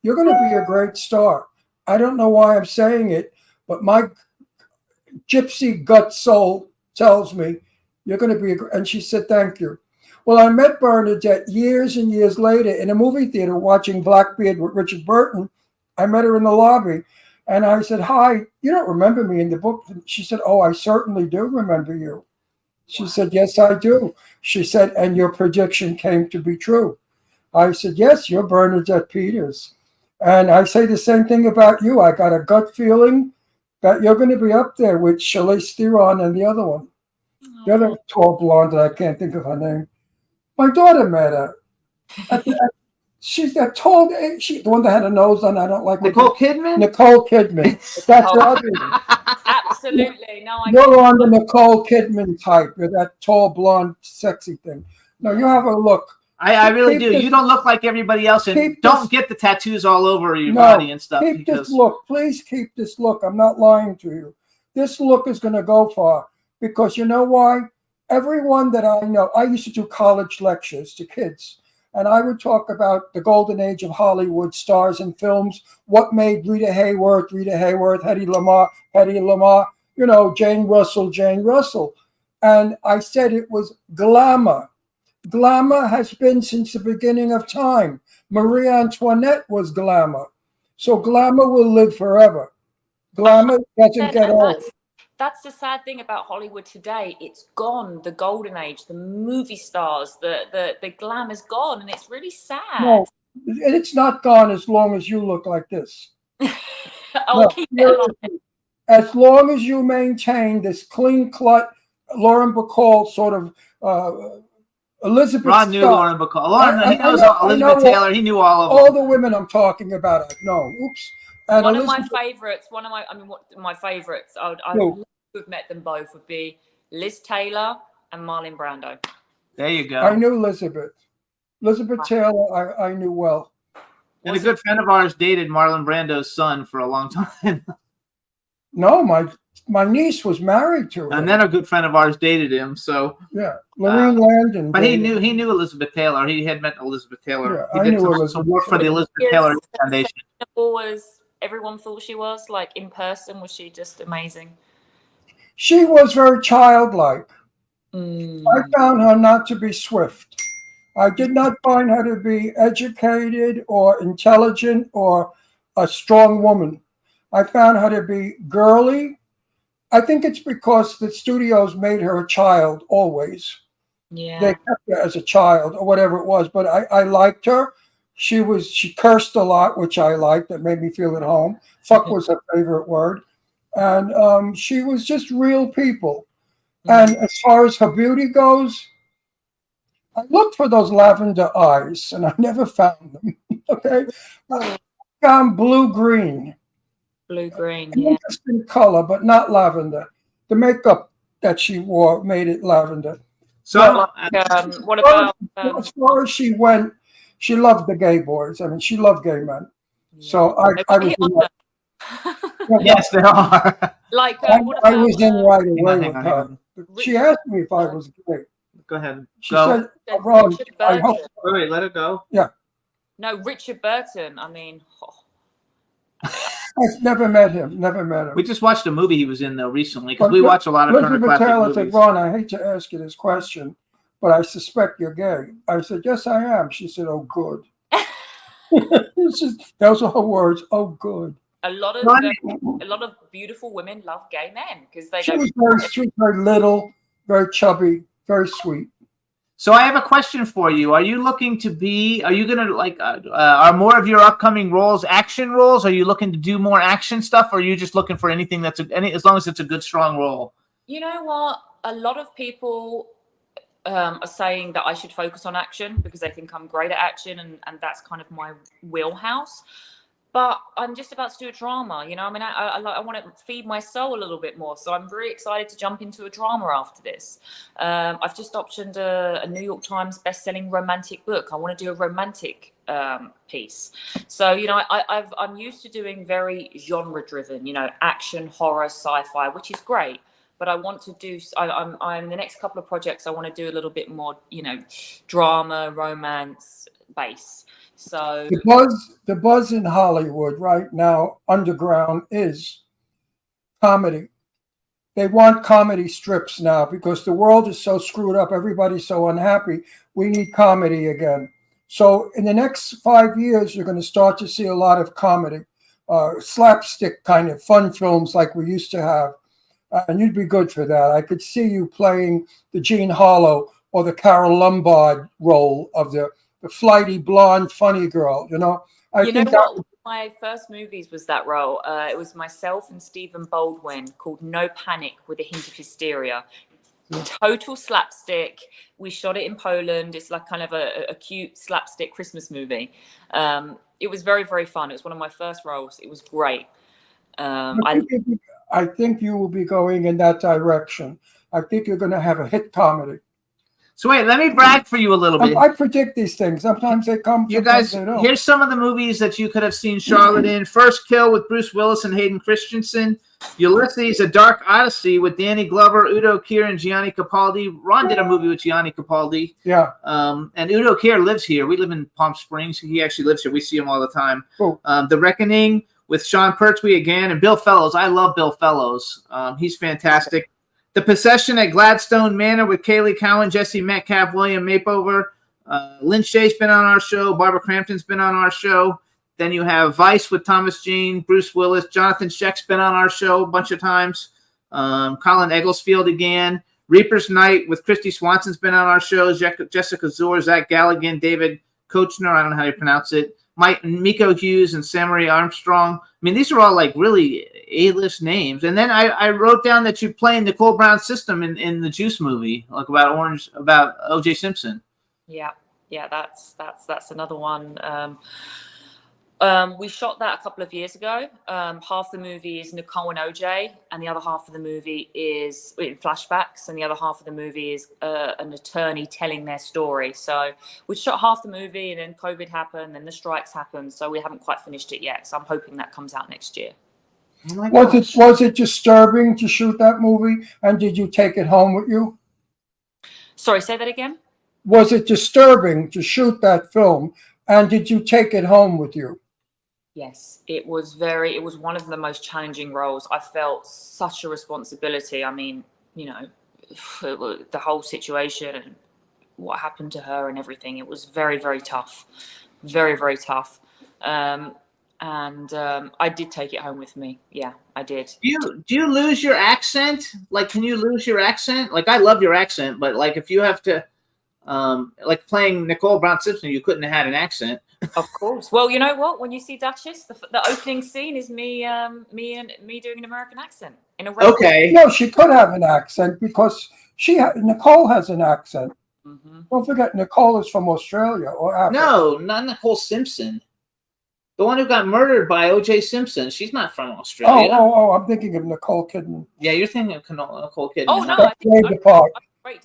"You're going to be a great star." I don't know why I'm saying it, but my gypsy gut soul tells me you're going to be and she said, "Thank you." Well, I met Bernadette years and years later in a movie theater watching Blackbeard with Richard Burton. I met her in the lobby and I said, "Hi, you don't remember me in the book?" She said, "Oh, I certainly do remember you." She said, "Yes, I do." She said, "And your prediction came to be true." I said, "Yes, you're Bernadette Peters." And I say the same thing about you. I got a gut feeling that you're going to be up there with Charlize Theron and the other one. The other tall blonde that I can't think of her name. My daughter met her. She's that tall, the one that had a nose on. I don't like Nicole Kidman. Nicole Kidman. That's the other one. Absolutely. No, You're on the Nicole Kidman type. You're that tall, blonde, sexy thing. No, you have a look. I really do. You don't look like everybody else, and don't get the tattoos all over your body and stuff. Keep this look. Please keep this look. I'm not lying to you. This look is going to go far because you know why? Everyone that I know, I used to do college lectures to kids, and I would talk about the golden age of Hollywood stars and films, what made Rita Hayworth, Hedy Lamarr, Jane Russell. And I said it was glamour. Glamour has been since the beginning of time. Marie Antoinette was glamour. So glamour will live forever. Glamour doesn't get old. That's the sad thing about Hollywood today. It's gone. The golden age, the movie stars, the glam is gone, and it's really sad. No, it's not gone as long as you look like this. Keep it alive. As long as you maintain this clean cut, Lauren Bacall sort of Elizabeth Ron knew Lauren Bacall. He knows Elizabeth Taylor. He knew all of them. All the women I'm talking about, I've known. Oops. And one of my favorites, I would love to have met them both, would be Liz Taylor and Marlon Brando. There you go. I knew Elizabeth. Elizabeth Taylor, I knew well. And a good friend of ours dated Marlon Brando's son for a long time. No, my niece was married to him. And then a good friend of ours dated him. So yeah, Lorraine Landon. But he knew Elizabeth Taylor. He had met Elizabeth Taylor. Yeah, he did some work for the Elizabeth Taylor Foundation. Everyone thought she was like in person. Was she just amazing? She was very childlike. I found her not to be swift. I did not find her to be educated or intelligent or a strong woman. I found her to be girly. I think it's because the studios made her a child always. Yeah. They kept her as a child or whatever it was. But I liked her. She cursed a lot, which I liked. That made me feel at home. Fuck was her favorite word. And she was just real people. And as far as her beauty goes, I looked for those lavender eyes and I never found them. Okay. I found blue-green. Blue-green, An interesting color, but not lavender. The makeup that she wore made it lavender. So, what about as far as she went, she loved the gay boys. I mean, she loved gay men. So I was in that. Yes, they are. Like, I was in right away with her. She asked me if I was gay. Go ahead. She Go. said, Ron, Richard I hope. Burton. Wait, let it go. Yeah. No, Richard Burton. I mean, I've never met him. Never met him. We just watched a movie he was in though recently because But we watch a lot of Turner Elizabeth Classic Taylor movies. said, Ron, I hate to ask you this question, but I suspect you're gay. I said, yes, I am. She said, oh, good. Those are her words. Oh, good. a lot of beautiful women love gay men because they She don't. was very sweet, very little, very chubby, very sweet. So I have a question for you. Are you looking to be? Are you gonna like? Are more of your upcoming roles action roles? Are you looking to do more action stuff, or are you just looking for anything that's as long as it's a good, strong role? You know what? A lot of people are saying that I should focus on action because they think I'm great at action, and that's kind of my wheelhouse. But I'm just about to do a drama, you know. I mean, I want to feed my soul a little bit more, so I'm very excited to jump into a drama after this. I've just optioned a New York Times best-selling romantic book. I want to do a romantic piece. So, you know, I'm used to doing very genre-driven, you know, action, horror, sci-fi, which is great. But I want to do. I'm the next couple of projects. I want to do a little bit more, you know, drama, romance base. So the buzz in Hollywood right now, underground, is comedy. They want comedy strips now because the world is so screwed up. Everybody's so unhappy. We need comedy again. So in the next 5 years, you're going to start to see a lot of comedy, slapstick kind of fun films like we used to have. And you'd be good for that. I could see you playing the Jean Harlow or the Carol Lombard role of the flighty, blonde, funny girl, you know. I think what? My first movies was that role. It was myself and Stephen Baldwin called No Panic with a Hint of Hysteria. Total slapstick. We shot it in Poland. It's like kind of a cute slapstick Christmas movie. It was very, very fun. It was one of my first roles. It was great. I think you will be going in that direction. I think you're going to have a hit comedy. So wait, let me brag for you a little bit. I predict these things. Sometimes they come. You guys, here's some of the movies that you could have seen Charlotte in. First Kill with Bruce Willis and Hayden Christensen. Ulysses, A Dark Odyssey with Danny Glover, Udo Kier, and Gianni Capaldi. Ron did a movie with Gianni Capaldi. Yeah. And Udo Kier lives here. We live in Palm Springs. He actually lives here. We see him all the time. Cool. The Reckoning with Sean Pertwee again, and Bill Fellows. I love Bill Fellows. He's fantastic. The Possession at Gladstone Manor with Kaylee Cowan, Jesse Metcalf, William Mapover. Lynn Shea's been on our show. Barbara Crampton's been on our show. Then you have Vice with Thomas Jane, Bruce Willis. Jonathan Sheck's been on our show a bunch of times. Colin Egglesfield again. Reaper's Night with Christy Swanson's been on our show. Jessica Zohr, Zach Galligan, David Kochner, I don't know how you pronounce it. Miko Hughes and Samarie Armstrong. I mean, these are all like really A-list names. And then I wrote down that you play Nicole Brown's system in the Juice movie, like about O.J. Simpson. Yeah, that's another one. We shot that a couple of years ago. Half the movie is Nicole and OJ, and the other half of the movie is in flashbacks, and the other half of the movie is an attorney telling their story. So we shot half the movie, and then COVID happened, and the strikes happened, so we haven't quite finished it yet. So I'm hoping that comes out next year. Was it disturbing to shoot that movie, and did you take it home with you? Sorry, say that again? Was it disturbing to shoot that film, and did you take it home with you? Yes, it was one of the most challenging roles. I felt such a responsibility. I mean, you know, the whole situation and what happened to her and everything. It was very, very tough. Very, very tough. and I did take it home with me. Yeah, I did. Do you lose your accent? Like, can you lose your accent? Like, I love your accent, but like if you have to, like playing Nicole Brown Simpson, you couldn't have had an accent. Of course. Well, you know what? When you see Duchess, the opening scene is me doing an American accent in a Okay. No, she could have an accent because Nicole has an accent. Don't forget, Nicole is from Australia or Africa. No, not Nicole Simpson. The one who got murdered by O.J. Simpson. She's not from Australia. Oh, I'm thinking of Nicole Kidman. Yeah, you're thinking of Nicole Kidman. Oh, no. That played the part.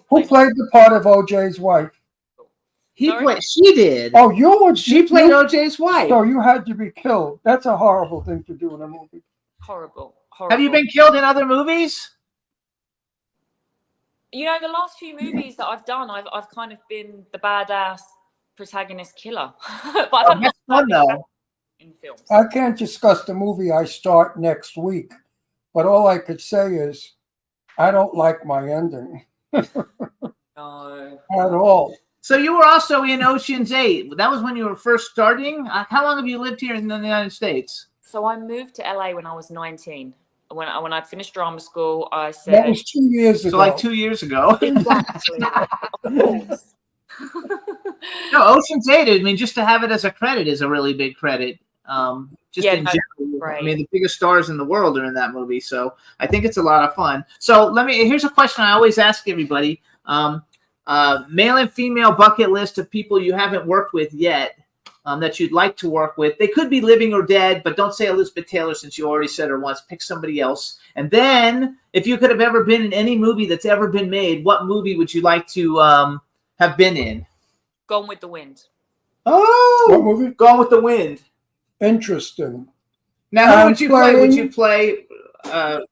Who played the part of O.J.'s wife? She did. Oh, She played O.J.'s wife. So you had to be killed. That's a horrible thing to do in a movie. Horrible. Have you been killed in other movies? You know, the last few movies that I've done, I've kind of been the badass protagonist killer. But I've had That's fun, though. In films. I can't discuss the movie I start next week, but all I could say is I don't like my ending. No. At all. So you were also in Ocean's 8. That was when you were first starting. How long have you lived here in the United States? So I moved to LA when I was 19. When I finished drama school, I said That was 2 years ago. So like 2 years ago. Exactly. Of course. No, Ocean's 8. I mean, just to have it as a credit is a really big credit. Just in general. right. I mean, the biggest stars in the world are in that movie, so I think it's a lot of fun. So here's a question I always ask everybody: male and female bucket list of people you haven't worked with yet that you'd like to work with. They could be living or dead, but don't say Elizabeth Taylor since you already said her once. Pick somebody else. And then, if you could have ever been in any movie that's ever been made, what movie would you like to have been in? Gone with the Wind. Oh, what movie? Gone with the Wind. Interesting. Now, who would you play? Would you play Scarlett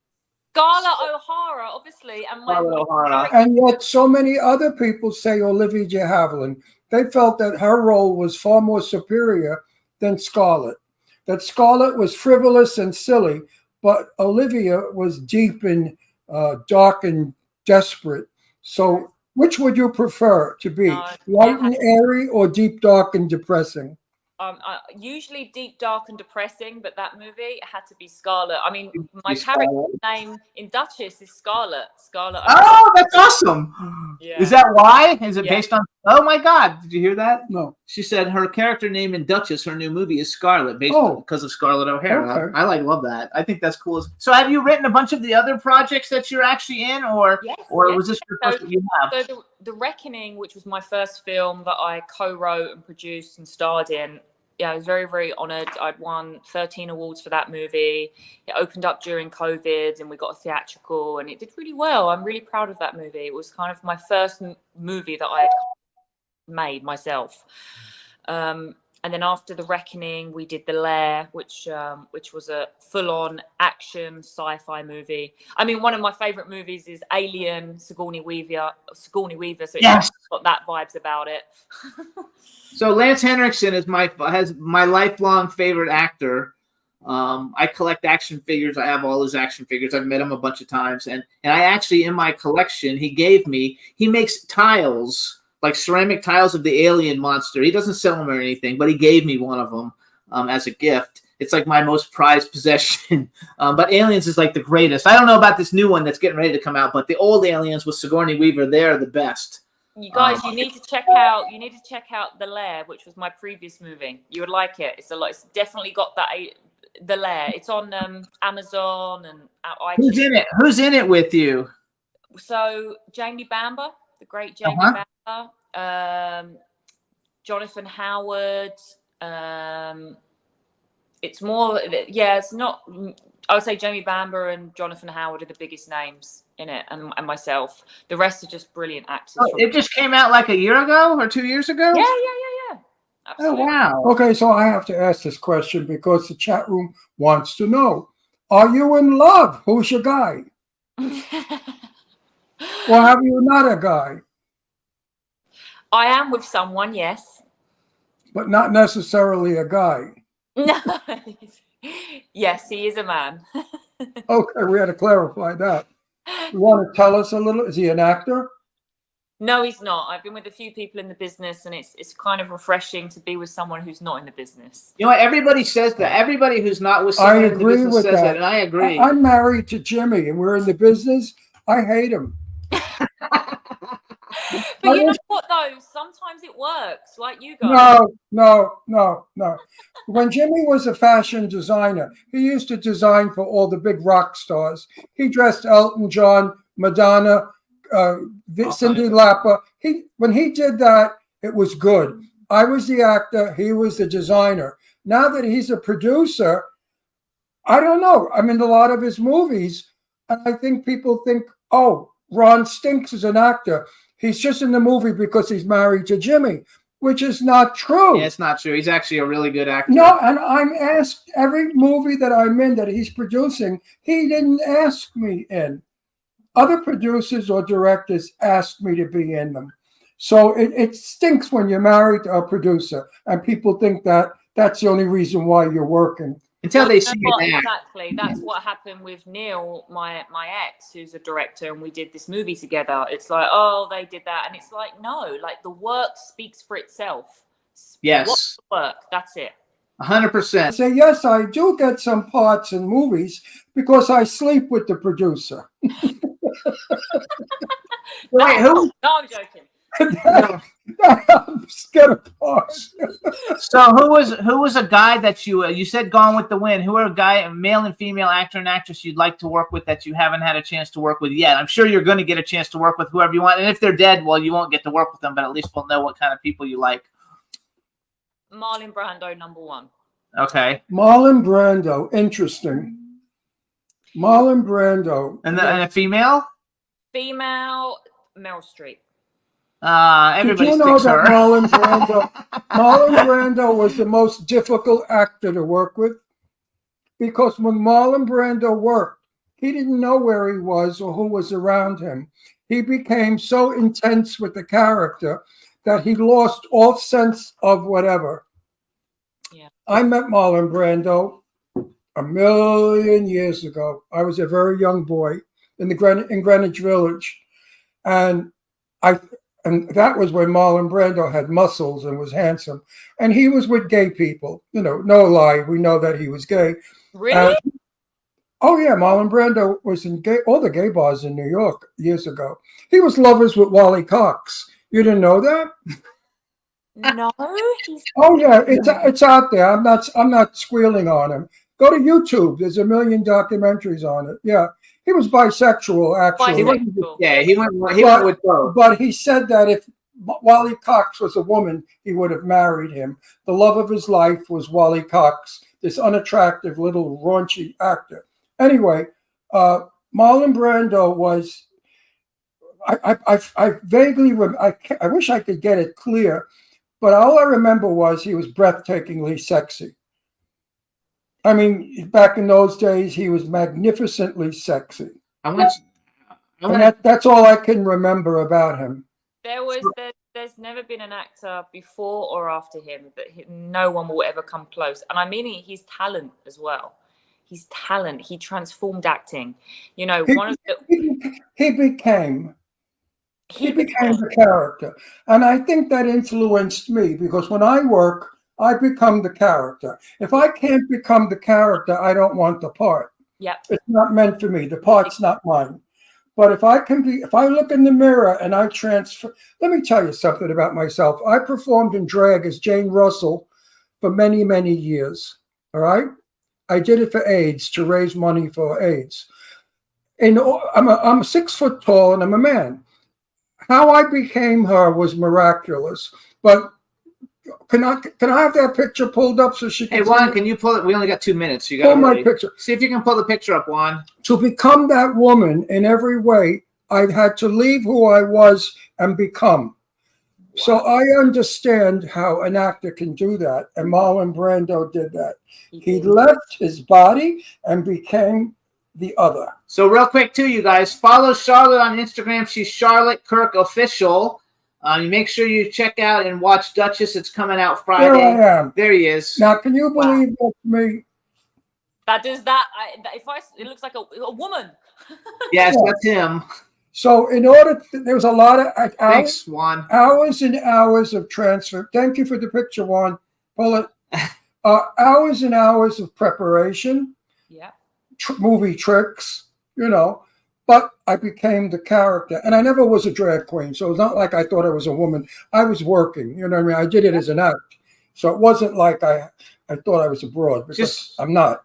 O'Hara, obviously, and And yet so many other people say Olivia de Havilland. They felt that her role was far more superior than Scarlett. That Scarlett was frivolous and silly, but Olivia was deep and dark and desperate. So which would you prefer to be? Light and airy or deep, dark, and depressing? Usually deep, dark, and depressing, but that movie had to be Scarlett. I mean, my character name in Duchess is Scarlett. Scarlett. Oh, that's awesome. Yeah. Is that why? Is it based on? Oh my God! Did you hear that? No. She said her character name in Duchess, her new movie, is Scarlett, because of Scarlett O'Hara. Okay. I love that. I think that's cool. So, have you written a bunch of the other projects that you're actually in, or was this your first that you have? So the Reckoning, which was my first film that I co-wrote and produced and starred in. Yeah, I was very, very honoured. I'd won 13 awards for that movie. It opened up during COVID and we got a theatrical and it did really well. I'm really proud of that movie. It was kind of my first movie that I made myself. And then after The Reckoning, we did The Lair, which was a full-on action sci-fi movie. I mean, one of my favourite movies is Alien, Sigourney Weaver. So it's got that vibes about it. So Lance Henriksen has my lifelong favorite actor. I collect action figures. I have all his action figures. I've met him a bunch of times, and I actually in my collection he makes tiles. Like ceramic tiles of the alien monster. He doesn't sell them or anything, but he gave me one of them as a gift. It's like my most prized possession. But Aliens is like the greatest. I don't know about this new one that's getting ready to come out, but the old Aliens with Sigourney Weaver, they're the best. You guys, you need to check out The Lair, which was my previous movie. You would like it. It's definitely got that. The Lair. It's on Amazon and iTunes. Who's in it? Who's in it with you? So Jamie Bamber, the great Jamie Bamber, Jonathan Howard. It's more, it's not. I would say Jamie Bamber and Jonathan Howard are the biggest names in it, and myself. The rest are just brilliant actors. It just came out like a year ago or 2 years ago? Yeah. Oh, Absolutely. wow. Okay, so I have to ask this question because the chat room wants to know. Are you in love? Who's your guy? Or have you not a guy? I am with someone, yes. But not necessarily a guy. No. Yes, he is a man. Okay, we had to clarify that. You want to tell us a little? Is he an actor? No, he's not. I've been with a few people in the business, and it's kind of refreshing to be with someone who's not in the business. You know what? Everybody says that. Everybody who's not with someone in the business says that, and I agree. I'm married to Jimmy, and we're in the business. I hate him. But you know what, though? Sometimes it works, like you guys. No. When Jimmy was a fashion designer, he used to design for all the big rock stars. He dressed Elton John, Madonna, Cyndi Lauper. When he did that, it was good. I was the actor. He was the designer. Now that he's a producer, I don't know. I'm in a lot of his movies, and I think people think, oh, Ron stinks as an actor. He's just in the movie because he's married to Jimmy, which is not true. Yeah, it's not true. He's actually a really good actor. No, and I'm asked every movie that I'm in that he's producing, he didn't ask me in. Other producers or directors asked me to be in them. So it stinks when you're married to a producer and people think that that's the only reason why you're working. Until they see it. Exactly. That's what happened with Neil, my ex, who's a director, and we did this movie together. It's like, oh, they did that. And it's like, no, like the work speaks for itself. Yes. What's the work? That's it. 100%. Say, yes, I do get some parts in movies because I sleep with the producer. Wait, who? No, I'm joking. I'm scared of parts. So who was a guy that you said Gone with the Wind? Who are a male and female actor and actress you'd like to work with that you haven't had a chance to work with yet? I'm sure you're going to get a chance to work with whoever you want, and if they're dead, well, you won't get to work with them, but at least we'll know what kind of people you like. Marlon Brando, number one. Okay. Marlon Brando, interesting. Marlon Brando. And a female? Female, Meryl Streep. Everybody Did you know thinks that her. Marlon Brando was the most difficult actor to work with? Because when Marlon Brando worked, he didn't know where he was or who was around him. He became so intense with the character that he lost all sense of whatever. Yeah. I met Marlon Brando a million years ago. I was a very young boy in Greenwich Village. And that was when Marlon Brando had muscles and was handsome. And he was with gay people. You know, no lie, we know that he was gay. Really? Oh, yeah, Marlon Brando was in all the gay bars in New York years ago. He was lovers with Wally Cox. You didn't know that? No. Oh, yeah, it's out there. I'm not squealing on him. Go to YouTube. There's a million documentaries on it. Yeah. He was bisexual, actually. He went with both. But he said that if Wally Cox was a woman, he would have married him. The love of his life was Wally Cox, this unattractive little raunchy actor. Anyway, Marlon Brando was. I vaguely I wish I could get it clear, but all I remember was he was breathtakingly sexy. I mean, back in those days, he was magnificently sexy. That's all I can remember about him. There's never been an actor before or after him that no one will ever come close. And I mean, his talent as well. His talent. He transformed acting. You know, he became the character. And I think that influenced me because when I work, I become the character. If I can't become the character, I don't want the part. Yep. It's not meant for me. The part's not mine. But if I look in the mirror and I transfer, let me tell you something about myself. I performed in drag as Jane Russell for many, many years. All right. I did it for AIDS, to raise money for AIDS. And I'm 6 foot tall and I'm a man. How I became her was miraculous. But can I have that picture pulled up so she can? Hey Juan, can you pull it? We only got 2 minutes. You got pull my picture. See if you can pull the picture up, Juan. To become that woman in every way, I had to leave who I was and become. Wow. So I understand how an actor can do that, and Marlon Brando did that. He left his body and became the other. So real quick, too, you guys, follow Charlotte on Instagram. She's Charlotte Kirk Official. You make sure you check out and watch Duchess. It's coming out Friday. There I am. There he is. Now, can you believe that's me? That does that. It looks like a woman. Yes, that's him. So in order, there was a lot of Thanks, Juan. hours and hours of transfer. Thank you for the picture, Juan. Pull it. Hours and hours of preparation. Yeah. Movie tricks, you know. But I became the character, and I never was a drag queen, so it's not like I thought I was a woman. I was working, you know what I mean? I did it as an act, so it wasn't like I thought I was a broad, because I'm not.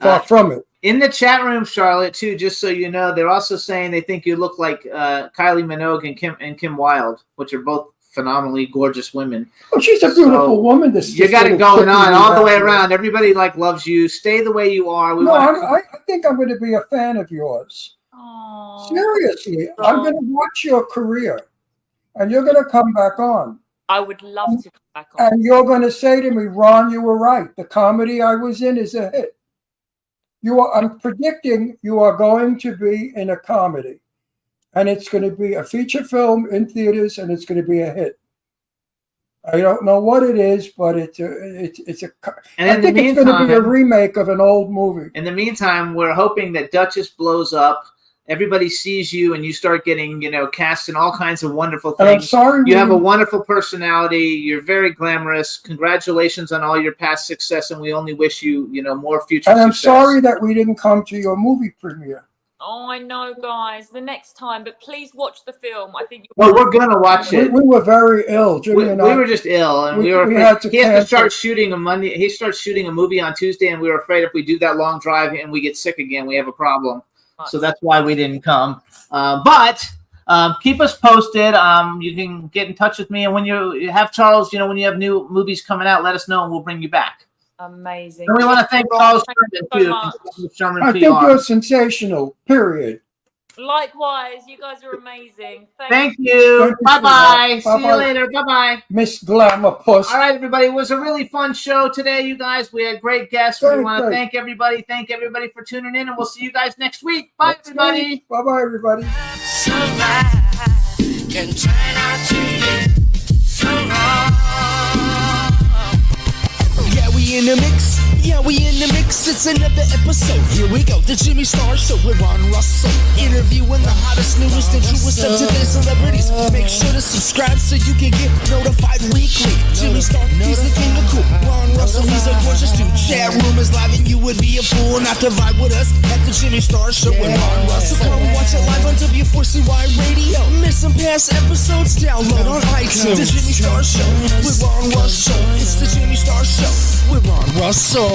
Far from it. In the chat room, Charlotte, too, just so you know, they're also saying they think you look like Kylie Minogue and Kim Wilde, which are both phenomenally gorgeous women. Oh, she's a beautiful woman. You got it going on all the way around. Everybody loves you. Stay the way you are. I think I'm going to be a fan of yours. Aww. Seriously, I'm going to watch your career, and you're going to come back on. I would love to come back on. And you're going to say to me, Ron, you were right. The comedy I was in is a hit. I'm predicting you are going to be in a comedy, and it's going to be a feature film in theaters, and it's going to be a hit. I don't know what it is, but I think it's going to be a remake of an old movie. In the meantime, we're hoping that Duchess blows up. Everybody sees you, and you start getting, cast in all kinds of wonderful things. And I'm sorry, you have a wonderful personality. You're very glamorous. Congratulations on all your past success, and we only wish you, more future And I'm success. sorry that we didn't come to your movie premiere. Oh, I know, guys. The next time, but please watch the film. I think. Well, we're gonna watch it. We were very ill, Jimmy and I. We were just ill, and we were afraid. Had to he has to start cancel. shooting on Monday. He starts shooting a movie on Tuesday, and we were afraid if we do that long drive and we get sick again, we have a problem. So that's why we didn't come. But keep us posted. You can get in touch with me, and when you have Charles, when you have new movies coming out, let us know, and we'll bring you back. Amazing. And we want to thank Charles Sherman, too. I think you're sensational, period. Likewise, you guys are amazing. Thank you. Bye-bye. See you Bye-bye. later. Bye-bye. Miss Glamour Puss. All right, everybody. It was a really fun show today, you guys. We had great guests. We Very want to great. thank everybody. Thank everybody for tuning in, and we'll see you guys next week. Bye, everybody. Bye-bye, everybody. Can try not to be so wrong. Yeah, we in the mix. Yeah, we in the mix. It's another episode. Here we go. The Jimmy Star Show with Ron Russell. Interviewing the hottest, newest, and truest of today's celebrities. Make sure to subscribe so you can get notified weekly. Jimmy Star, he's the king of cool. Ron Russell, he's a gorgeous dude. Chat room is live, and you would be a fool not to vibe with us at the Jimmy Star Show with Ron Russell. So come watch it live on W4CY Radio. Miss some past episodes? Download on iTunes. The Jimmy Star Show with Ron Russell. It's the Jimmy Star Show with Ron Russell.